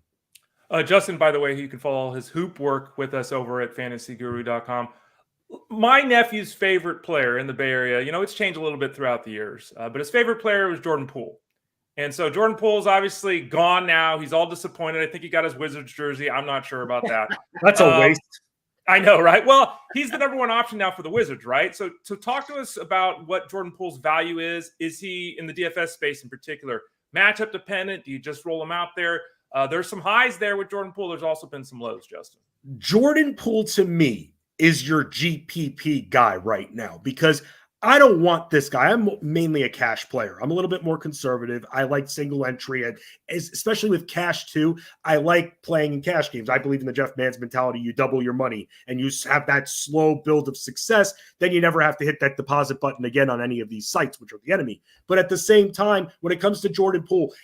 Justin, by the way, you can follow his hoop work with us over at fantasyguru.com. My nephew's favorite player in the Bay Area, it's changed a little bit throughout the years, but his favorite player was Jordan Poole. And so Jordan Poole's obviously gone now. He's all disappointed. I think he got his Wizards jersey. I'm not sure about that. That's a waste. I know, right? Well, he's the number one option now for the Wizards, right? So talk to us about what Jordan Poole's value is. Is he, in the DFS space in particular, matchup dependent? Do you just roll him out there? There's some highs there with Jordan Poole. There's also been some lows, Justin. Jordan Poole, to me, is your GPP guy right now because I don't want this guy. I'm mainly a cash player. I'm a little bit more conservative. I like single entry, and especially with cash too. I like playing in cash games. I believe in the Jeff Mann's mentality. You double your money and you have that slow build of success. Then you never have to hit that deposit button again on any of these sites, which are the enemy. But at the same time, when it comes to Jordan Poole,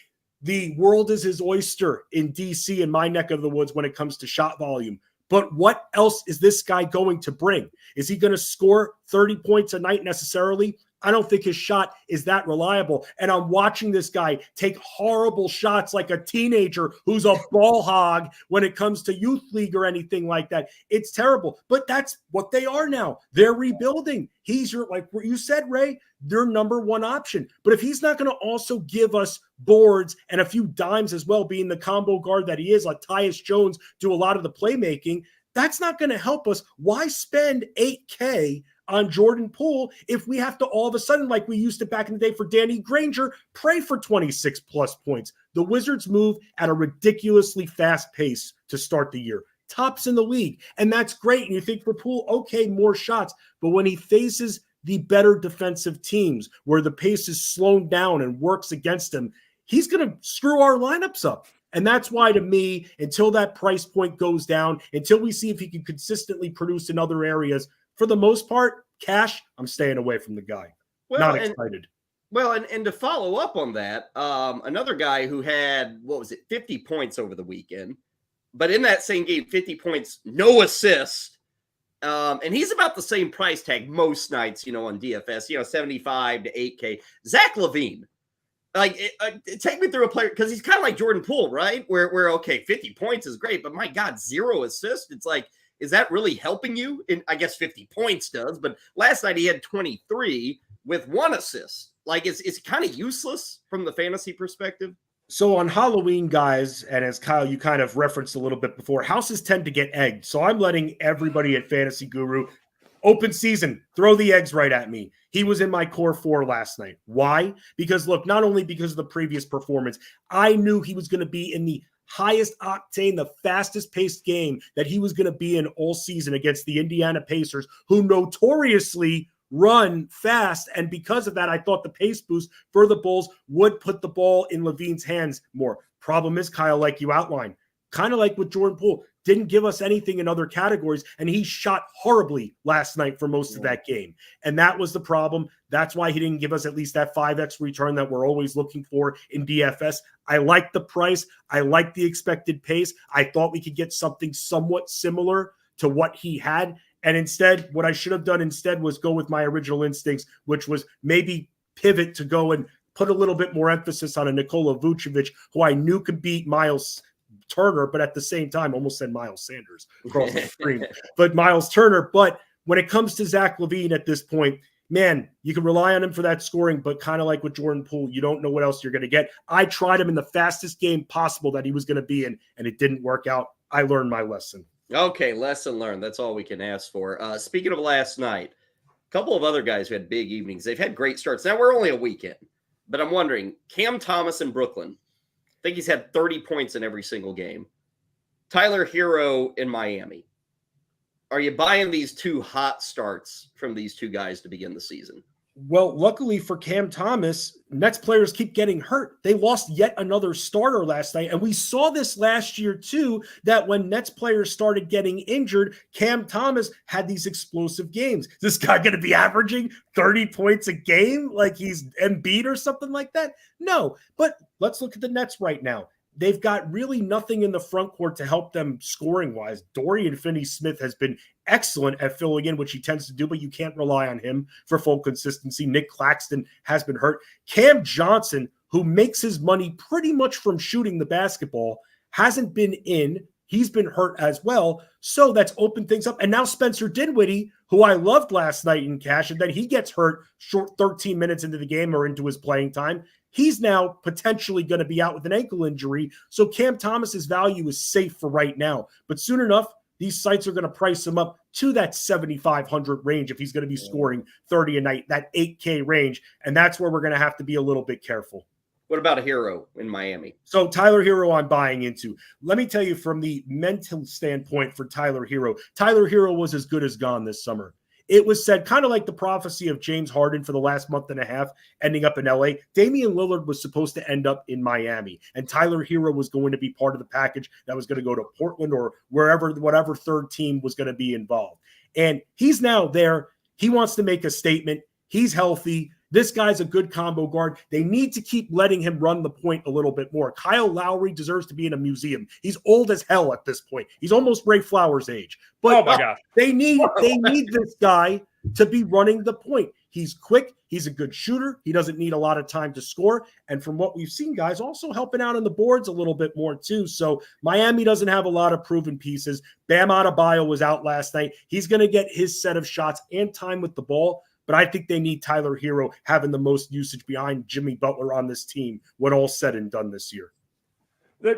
the world is his oyster in DC, in my neck of the woods, when it comes to shot volume. But what else is this guy going to bring? Is he going to score 30 points a night necessarily? I don't think his shot is that reliable. And I'm watching this guy take horrible shots like a teenager who's a ball hog when it comes to youth league or anything like that. It's terrible. But that's what they are now. They're rebuilding. He's your, like you said, Ray, their number one option. But if he's not going to also give us boards and a few dimes as well, being the combo guard that he is, like Tyus Jones do a lot of the playmaking, that's not going to help us. Why spend $8K on Jordan Poole if we have to all of a sudden, like we used to back in the day for Danny Granger, pray for 26 plus points? The Wizards move at a ridiculously fast pace to start the year. Tops in the league. And that's great. And you think for Poole, okay, more shots. But when he faces the better defensive teams where the pace is slowed down and works against him, he's going to screw our lineups up. And that's why, to me, until that price point goes down, until we see if he can consistently produce in other areas, for the most part, cash, I'm staying away from the guy. Not excited. And to follow up on that, another guy who had, 50 points over the weekend, but in that same game, 50 points, no assist. And he's about the same price tag most nights, on DFS, 75 to 8K. Zach LaVine. Take me through a player, because he's kind of like Jordan Poole, right? Where okay, 50 points is great, but my God, 0 assists. It's like, is that really helping you? And I guess 50 points does, but last night he had 23 with 1 assist. Like, it's kind of useless from the fantasy perspective. So on Halloween, guys, and as Kyle, you kind of referenced a little bit before, houses tend to get egged. So I'm letting everybody at Fantasy Guru, open season, throw the eggs right at me. He was in my core 4 last night. Why? Because, look, not only because of the previous performance, I knew he was going to be in the highest octane, the fastest paced game that he was going to be in all season against the Indiana Pacers, who notoriously run fast. And because of that, I thought the pace boost for the Bulls would put the ball in LaVine's hands more. Problem is, Kyle, like you outlined, kind of like with Jordan Poole, didn't give us anything in other categories, and he shot horribly last night for most of that game. And that was the problem. That's why he didn't give us at least that 5X return that we're always looking for in DFS. I like the price. I like the expected pace. I thought we could get something somewhat similar to what he had. And instead, what I should have done instead was go with my original instincts, which was maybe pivot to go and put a little bit more emphasis on a Nikola Vucevic, who I knew could beat Miles Turner, but at the same time, almost said Miles Sanders across the screen, but Miles Turner. But when it comes to Zach LaVine at this point, man, you can rely on him for that scoring, but kind of like with Jordan Poole, you don't know what else you're going to get. I tried him in the fastest game possible that he was going to be in, and it didn't work out. I learned my lesson. Okay, lesson learned. That's all we can ask for. Speaking of last night, a couple of other guys who had big evenings. They've had great starts. Now, we're only a weekend, but I'm wondering, Cam Thomas in Brooklyn, I think he's had 30 points in every single game. Tyler Herro in Miami. Are you buying these 2 hot starts from these 2 guys to begin the season? Well, luckily for Cam Thomas, Nets players keep getting hurt. They lost yet another starter last night. And we saw this last year too, that when Nets players started getting injured, Cam Thomas had these explosive games. Is this guy going to be averaging 30 points a game like he's Embiid or something like that? No, but let's look at the Nets right now. They've got really nothing in the front court to help them scoring wise. Dorian Finney-Smith has been excellent at filling in, which he tends to do, but you can't rely on him for full consistency. Nick Claxton has been hurt. Cam Johnson, who makes his money pretty much from shooting the basketball, hasn't been in. He's been hurt as well. So that's opened things up. And now Spencer Dinwiddie, who I loved last night in cash, and then he gets hurt short 13 minutes into the game or into his playing time. He's now potentially going to be out with an ankle injury. So Cam Thomas's value is safe for right now. But soon enough, these sites are going to price him up to that 7,500 range if he's going to be scoring 30 a night, that 8K range. And that's where we're going to have to be a little bit careful. What about a Herro in Miami? So Tyler Herro I'm buying into. Let me tell you from the mental standpoint for Tyler Herro was as good as gone this summer. It was said, kind of like the prophecy of James Harden for the last month and a half, ending up in LA. Damian Lillard was supposed to end up in Miami, and Tyler Herro was going to be part of the package that was going to go to Portland or wherever, whatever third team was going to be involved. And he's now there. He wants to make a statement. He's healthy. This guy's a good combo guard. They need to keep letting him run the point a little bit more. Kyle Lowry deserves to be in a museum. He's old as hell at this point. He's almost Ray Flowers' age. But oh my gosh. they need this guy to be running the point. He's quick. He's a good shooter. He doesn't need a lot of time to score. And from what we've seen, guys, also helping out on the boards a little bit more too. So Miami doesn't have a lot of proven pieces. Bam Adebayo was out last night. He's going to get his set of shots and time with the ball. But I think they need Tyler Herro having the most usage behind Jimmy Butler on this team when all's said and done this year.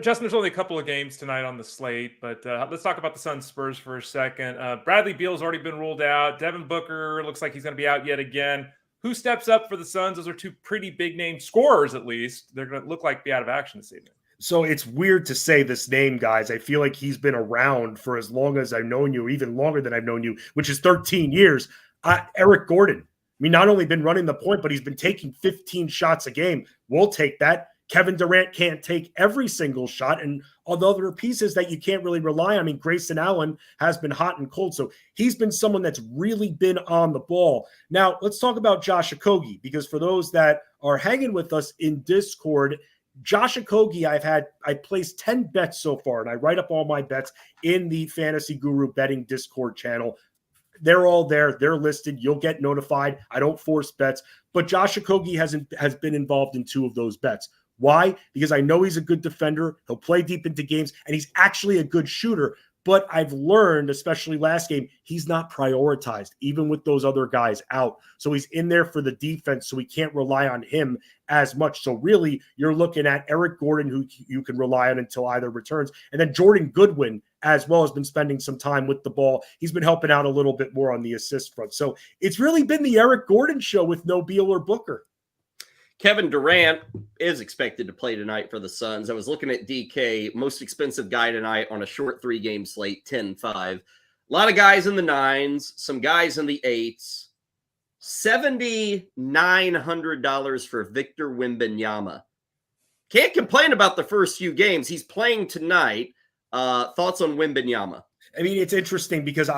Justin, there's only a couple of games tonight on the slate, but let's talk about the Suns Spurs for a second. Bradley Beal's already been ruled out. Devin Booker looks like he's going to be out yet again. Who steps up for the Suns? Those are two pretty big name scorers, at least. They're going to look like be out of action this evening. So it's weird to say this name, guys. I feel like he's been around for as long as I've known you, even longer than I've known you, which is 13 years. Eric Gordon. I mean, not only been running the point, but he's been taking 15 shots a game. We'll take that. Kevin Durant can't take every single shot. And although there are pieces that you can't really rely on, I mean, Grayson Allen has been hot and cold. So he's been someone that's really been on the ball. Now, let's talk about Josh Okogie, because for those that are hanging with us in Discord, Josh Okogie, I placed 10 bets so far, and I write up all my bets in the Fantasy Guru betting Discord channel. They're all there. They're listed. You'll get notified. I don't force bets. But Josh Okogie has been involved in 2 of those bets. Why? Because I know he's a good defender. He'll play deep into games, and he's actually a good shooter. But I've learned, especially last game, he's not prioritized, even with those other guys out. So he's in there for the defense, so we can't rely on him as much. So really, you're looking at Eric Gordon, who you can rely on until either returns. And then Jordan Goodwin as well has been spending some time with the ball. He's been helping out a little bit more on the assist front. So it's really been the Eric Gordon show with no Beal or Booker. Kevin Durant is expected to play tonight for the Suns. I was looking at DK, most expensive guy tonight on a short 3-game slate, 10-5. A lot of guys in the 9s, some guys in the 8s. $7,900 for Victor Wembanyama. Can't complain about the first few games. He's playing tonight. Thoughts on Wembanyama? I mean, it's interesting because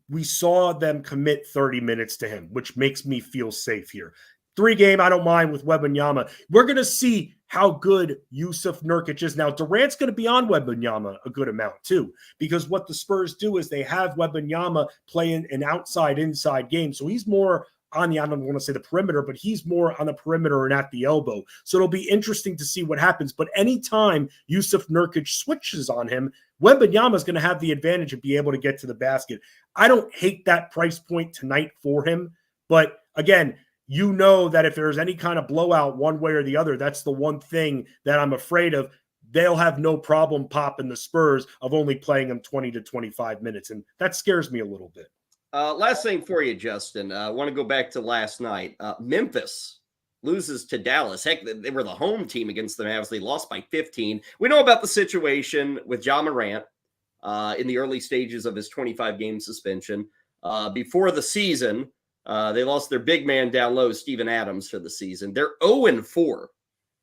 we saw them commit 30 minutes to him, which makes me feel safe here. 3-game, I don't mind with Wembanyama. We're going to see how good Yusuf Nurkic is. Now, Durant's going to be on Wembanyama a good amount too, because what the Spurs do is they have Wembanyama playing an outside-inside game. So he's more on the, I don't want to say the perimeter, but he's more on the perimeter and at the elbow. So it'll be interesting to see what happens. But anytime Yusuf Nurkic switches on him, Wembanyama is going to have the advantage of being able to get to the basket. I don't hate that price point tonight for him. But again, you know that if there's any kind of blowout one way or the other, that's the one thing that I'm afraid of. They'll have no problem popping the Spurs of only playing them 20 to 25 minutes. And that scares me a little bit. Last thing for you, Justin. I want to go back to last night. Memphis loses to Dallas. Heck, they were the home team against the Mavs. They lost by 15. We know about the situation with Ja Morant in the early stages of his 25-game suspension. Before the season, They lost their big man down low, Steven Adams, for the season. They're 0-4.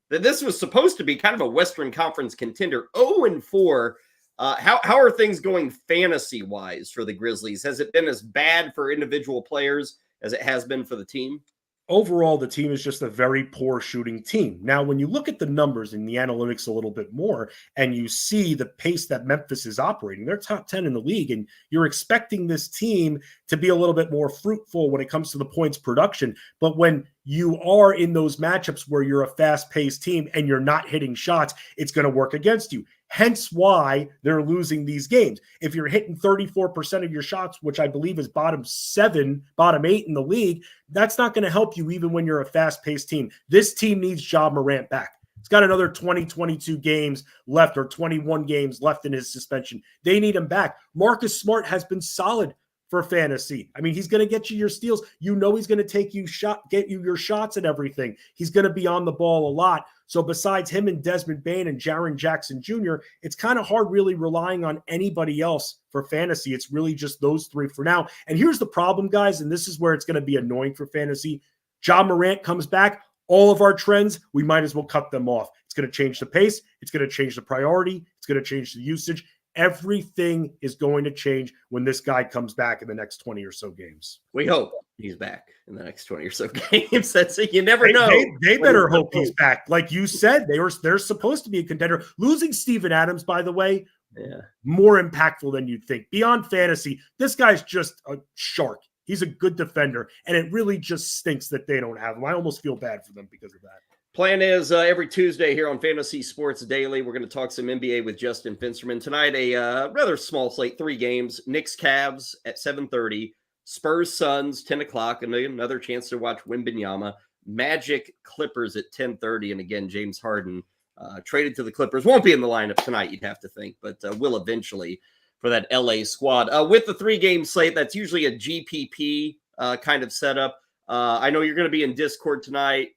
This was supposed to be kind of a Western Conference contender. 0-4. How are things going fantasy-wise for the Grizzlies? Has it been as bad for individual players as it has been for the team? Overall, the team is just a very poor shooting team. Now, when you look at the numbers and the analytics a little bit more, and you see the pace that Memphis is operating, they're top 10 in the league, and you're expecting this team to be a little bit more fruitful when it comes to the points production. But when you are in those matchups where you're a fast-paced team and you're not hitting shots, it's going to work against you. Hence why they're losing these games. If you're hitting 34% of your shots, which I believe is bottom 8 in the league, that's not going to help you even when you're a fast-paced team. This team needs Ja Morant back. He's got another 22 games left, or 21 games left in his suspension. They need him back. Marcus Smart has been solid for fantasy. I mean, he's going to get you your steals. You know he's going to get you your shots and everything. He's going to be on the ball a lot. So besides him and Desmond Bane and Jaren Jackson Jr., it's kind of hard really relying on anybody else for fantasy. It's really just those three for now. And here's the problem, guys, and this is where it's going to be annoying for fantasy. Ja Morant comes back. All of our trends, we might as well cut them off. It's going to change the pace. It's going to change the priority. It's going to change the usage. Everything is going to change when this guy comes back in the next 20 or so games. We hope he's back in the next 20 or so games. That's it. You never know. They better hope he's back. Like you said, they're supposed to be a contender. Losing Steven Adams, by the way, more impactful than you'd think. Beyond fantasy, this guy's just a shark. He's a good defender, and it really just stinks that they don't have him. I almost feel bad for them because of that. Plan is every Tuesday here on Fantasy Sports Daily, we're going to talk some NBA with Justin Fensterman. Tonight, a rather small slate, 3 games. Knicks Cavs at 7:30. Spurs Suns, 10 o'clock. Another chance to watch Wembanyama. Magic Clippers at 10:30. And again, James Harden traded to the Clippers. Won't be in the lineup tonight, you'd have to think, but will eventually for that LA squad. With the 3-game slate, that's usually a GPP kind of setup. I know you're going to be in Discord tonight.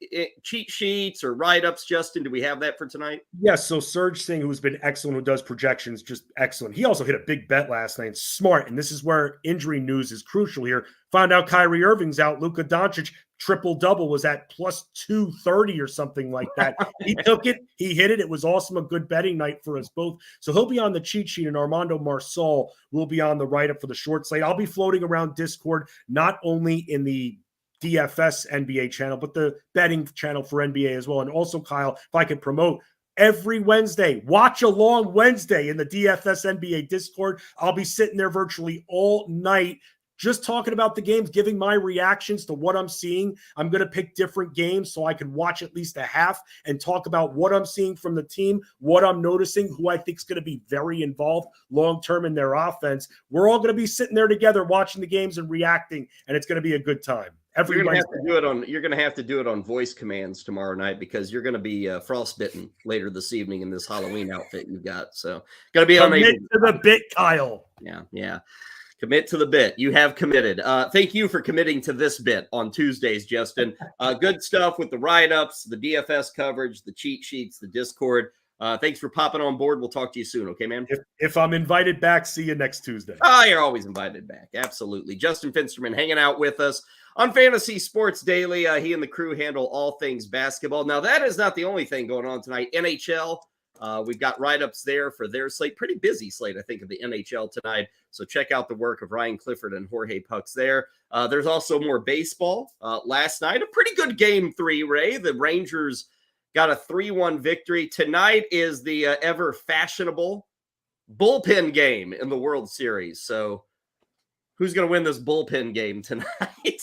Cheat sheets or write-ups, Justin, do we have that for tonight? Yes, so Serge Singh, who's been excellent, who does projections, just excellent. He also hit a big bet last night. Smart, and this is where injury news is crucial here. Found out Kyrie Irving's out. Luka Doncic, triple-double, was at plus 230 or something like that. He took it. He hit it. It was awesome. A good betting night for us both. So he'll be on the cheat sheet, and Armando Marsal will be on the write-up for the short slate. I'll be floating around Discord, not only in the DFS NBA channel, but the betting channel for NBA as well. And also, Kyle, if I could promote, every Wednesday, watch along Wednesday in the DFS NBA Discord. I'll be sitting there virtually all night just talking about the games, giving my reactions to what I'm seeing. I'm going to pick different games so I can watch at least a half and talk about what I'm seeing from the team, what I'm noticing, who I think is going to be very involved long-term in their offense. We're all going to be sitting there together watching the games and reacting, and it's going to be a good time. You're going to have to do it on voice commands tomorrow night because you're going to be frostbitten later this evening in this Halloween outfit you've got. So going to be commit to the bit, Kyle. Yeah. Commit to the bit. You have committed. Thank you for committing to this bit on Tuesdays, Justin. Good stuff with the write-ups, the DFS coverage, the cheat sheets, the Discord. Thanks for popping on board. We'll talk to you soon. Okay, man? If I'm invited back, see you next Tuesday. Oh, you're always invited back. Absolutely. Justin Fensterman hanging out with us on Fantasy Sports Daily. He and the crew handle all things basketball. Now, that is not the only thing going on tonight. NHL. We've got write-ups there for their slate. Pretty busy slate, I think, of the NHL tonight. So check out the work of Ryan Clifford and Jorge Pucks there. There's also more baseball. Last night, a pretty good game 3, Ray. The Rangers got a 3-1 victory. Tonight is the ever fashionable bullpen game in the World Series. So who's going to win this bullpen game tonight?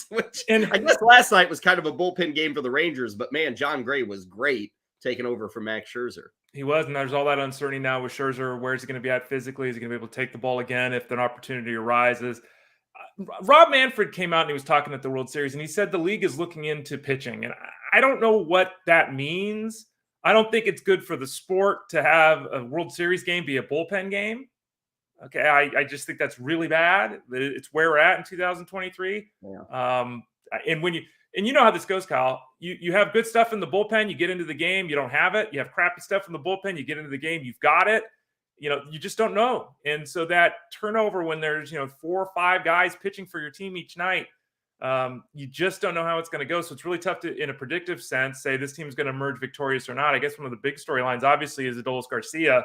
Which I guess last night was kind of a bullpen game for the Rangers, but man, John Gray was great taking over for Max Scherzer. He was, and there's all that uncertainty now with Scherzer. Where's he going to be at physically? Is he going to be able to take the ball again if an opportunity arises? Rob Manfred came out and he was talking at the World Series, and he said the league is looking into pitching. And I don't know what that means. I don't think it's good for the sport to have a World Series game be a bullpen game. Okay, I just think that's really bad. It's where we're at in 2023. Yeah. And you know how this goes, Kyle. You have good stuff in the bullpen, you get into the game, you don't have it. You have crappy stuff in the bullpen, you get into the game, you've got it. You just don't know. And so that turnover when there's 4 or 5 guys pitching for your team each night, You just don't know how it's going to go. So it's really tough to, in a predictive sense, say this team is going to emerge victorious or not. I guess one of the big storylines, obviously, is Adolis Garcia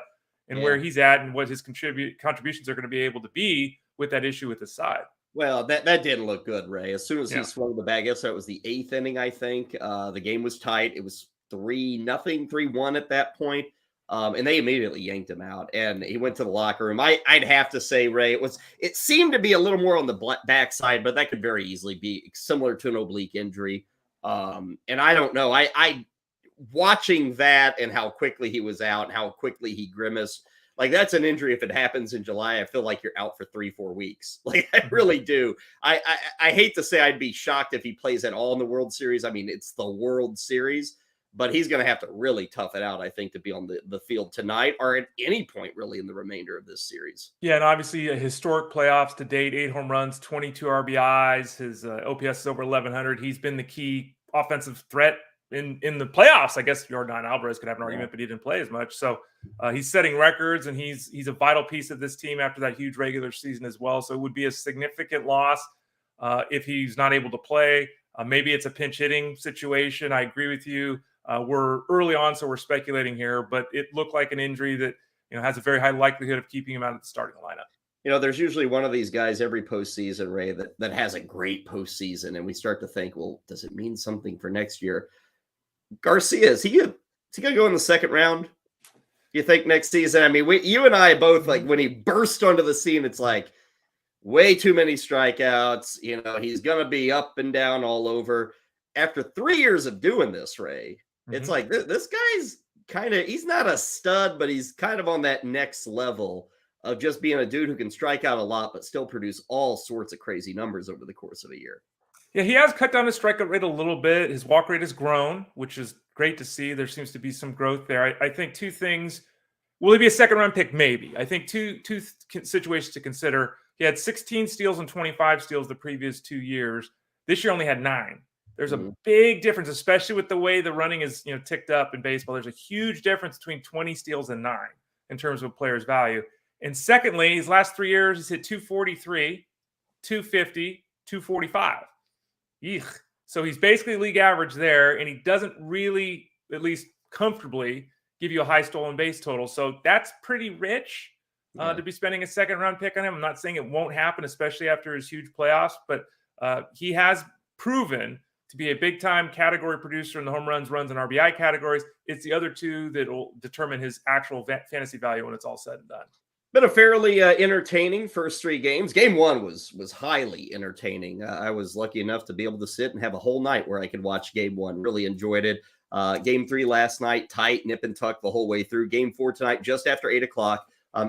and where he's at and what his contributions are going to be able to be with that issue with his side. Well, that didn't look good, Ray. As soon as he swung the bat, I guess that was the 8th inning, I think. The game was tight. It was 3-0, 3-1 at that point. And they immediately yanked him out, and he went to the locker room. I'd have to say, Ray, it seemed to be a little more on the backside, but that could very easily be similar to an oblique injury. And I don't know. I watching that and how quickly he was out, how quickly he grimaced. Like, that's an injury. If it happens in July, I feel like you're out for 3-4 weeks. Like, I really do. I hate to say I'd be shocked if he plays at all in the World Series. I mean, it's the World Series, but he's going to have to really tough it out, I think, to be on the field tonight or at any point really in the remainder of this series. Yeah, and obviously a historic playoffs to date, 8 home runs, 22 RBIs. His OPS is over 1,100. He's been the key offensive threat in the playoffs. I guess Yordan Alvarez could have an argument, but he didn't play as much. So he's setting records, and he's a vital piece of this team after that huge regular season as well. So it would be a significant loss if he's not able to play. Maybe it's a pinch hitting situation. I agree with you. We're early on, so we're speculating here, but it looked like an injury that has a very high likelihood of keeping him out of the starting lineup. There's usually one of these guys every postseason, Ray, that has a great postseason, and we start to think, well, does it mean something for next year? Garcia, is he going to go in the second round? Do you think next season? I mean, you and I both, like, when he burst onto the scene, it's like way too many strikeouts. He's going to be up and down all over. After 3 years of doing this, Ray, it's like this guy's he's not a stud, but he's kind of on that next level of just being a dude who can strike out a lot, but still produce all sorts of crazy numbers over the course of a year. Yeah, he has cut down his strikeout rate a little bit. His walk rate has grown, which is great to see. There seems to be some growth there. I think two things. Will he be a second-round pick? Maybe. I think two situations to consider. He had 16 steals and 25 steals the previous 2 years. This year only had 9. There's a big difference, especially with the way the running is ticked up in baseball. There's a huge difference between 20 steals and 9 in terms of a player's value. And secondly, his last 3 years, he's hit 243, 250, 245. Eek. So he's basically league average there, and he doesn't really, at least comfortably, give you a high stolen base total. So that's pretty rich to be spending a second-round pick on him. I'm not saying it won't happen, especially after his huge playoffs, but he has proven to be a big-time category producer in the home runs, runs, and RBI categories. It's the other two that will determine his actual fantasy value when it's all said and done. Been a fairly entertaining first 3 games. Game 1 was highly entertaining. I was lucky enough to be able to sit and have a whole night where I could watch Game 1. Really enjoyed it. Game 3 last night, tight, nip and tuck the whole way through. Game 4 tonight, just after 8 o'clock.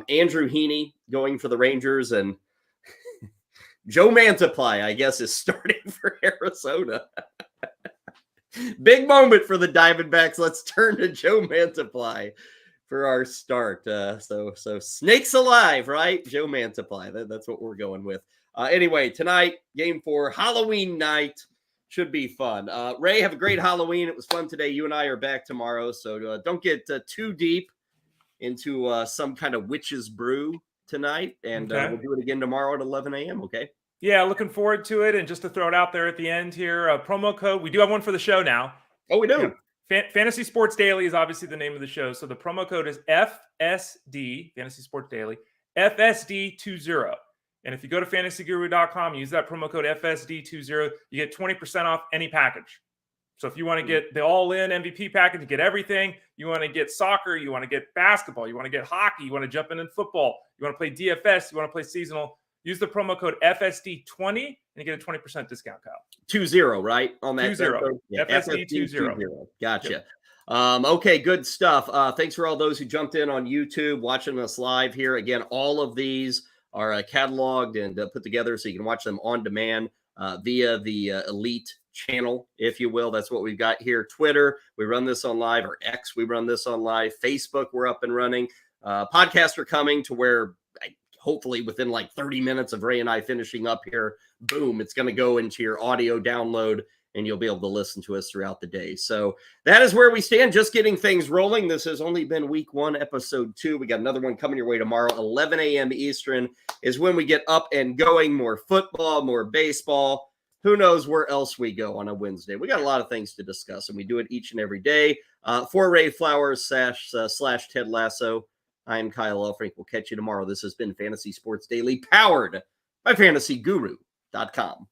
Andrew Heaney going for the Rangers, and Joe Mantiply, I guess, is starting for Arizona. Big moment for the Diamondbacks. Let's turn to Joe Mantiply for our start. So snakes alive, right? Joe Mantiply. That's what we're going with. Anyway, tonight, Game 4, Halloween night. Should be fun. Ray, have a great Halloween. It was fun today. You and I are back tomorrow, so don't get too deep into some kind of witch's brew tonight, and we'll do it again tomorrow at 11 a.m., okay? Yeah, looking forward to it. And just to throw it out there at the end here, promo code. We do have one for the show now. Oh, we do. Fantasy Sports Daily is obviously the name of the show. So the promo code is FSD, Fantasy Sports Daily, FSD20. And if you go to fantasyguru.com, use that promo code FSD20, you get 20% off any package. So if you want to get the all-in MVP package, you get everything. You want to get soccer, you want to get basketball, you want to get hockey, you want to jump in football, you want to play DFS, you want to play seasonal, use the promo code FSD20 and you get a 20% discount, Kyle. 20, right? On that 20. Yeah, FSD20. Gotcha. Yep. Okay, good stuff. Thanks for all those who jumped in on YouTube, watching us live here. Again, all of these are cataloged and put together so you can watch them on demand via the Elite channel, if you will. That's what we've got here. Twitter, we run this on live, or X, we run this on live. Facebook, we're up and running. Podcasts are coming to where hopefully within like 30 minutes of Ray and I finishing up here, boom, it's going to go into your audio download and you'll be able to listen to us throughout the day. So that is where we stand, just getting things rolling. This has only been week 1, episode 2. We got another one coming your way tomorrow. 11 a.m. Eastern is when we get up and going. More football, more baseball. who knows where else we go on a Wednesday. We got a lot of things to discuss, and we do it each and every day. For Ray Flowers slash Ted Lasso, I'm Kyle Elfrink. We'll catch you tomorrow. This has been Fantasy Sports Daily, powered by FantasyGuru.com.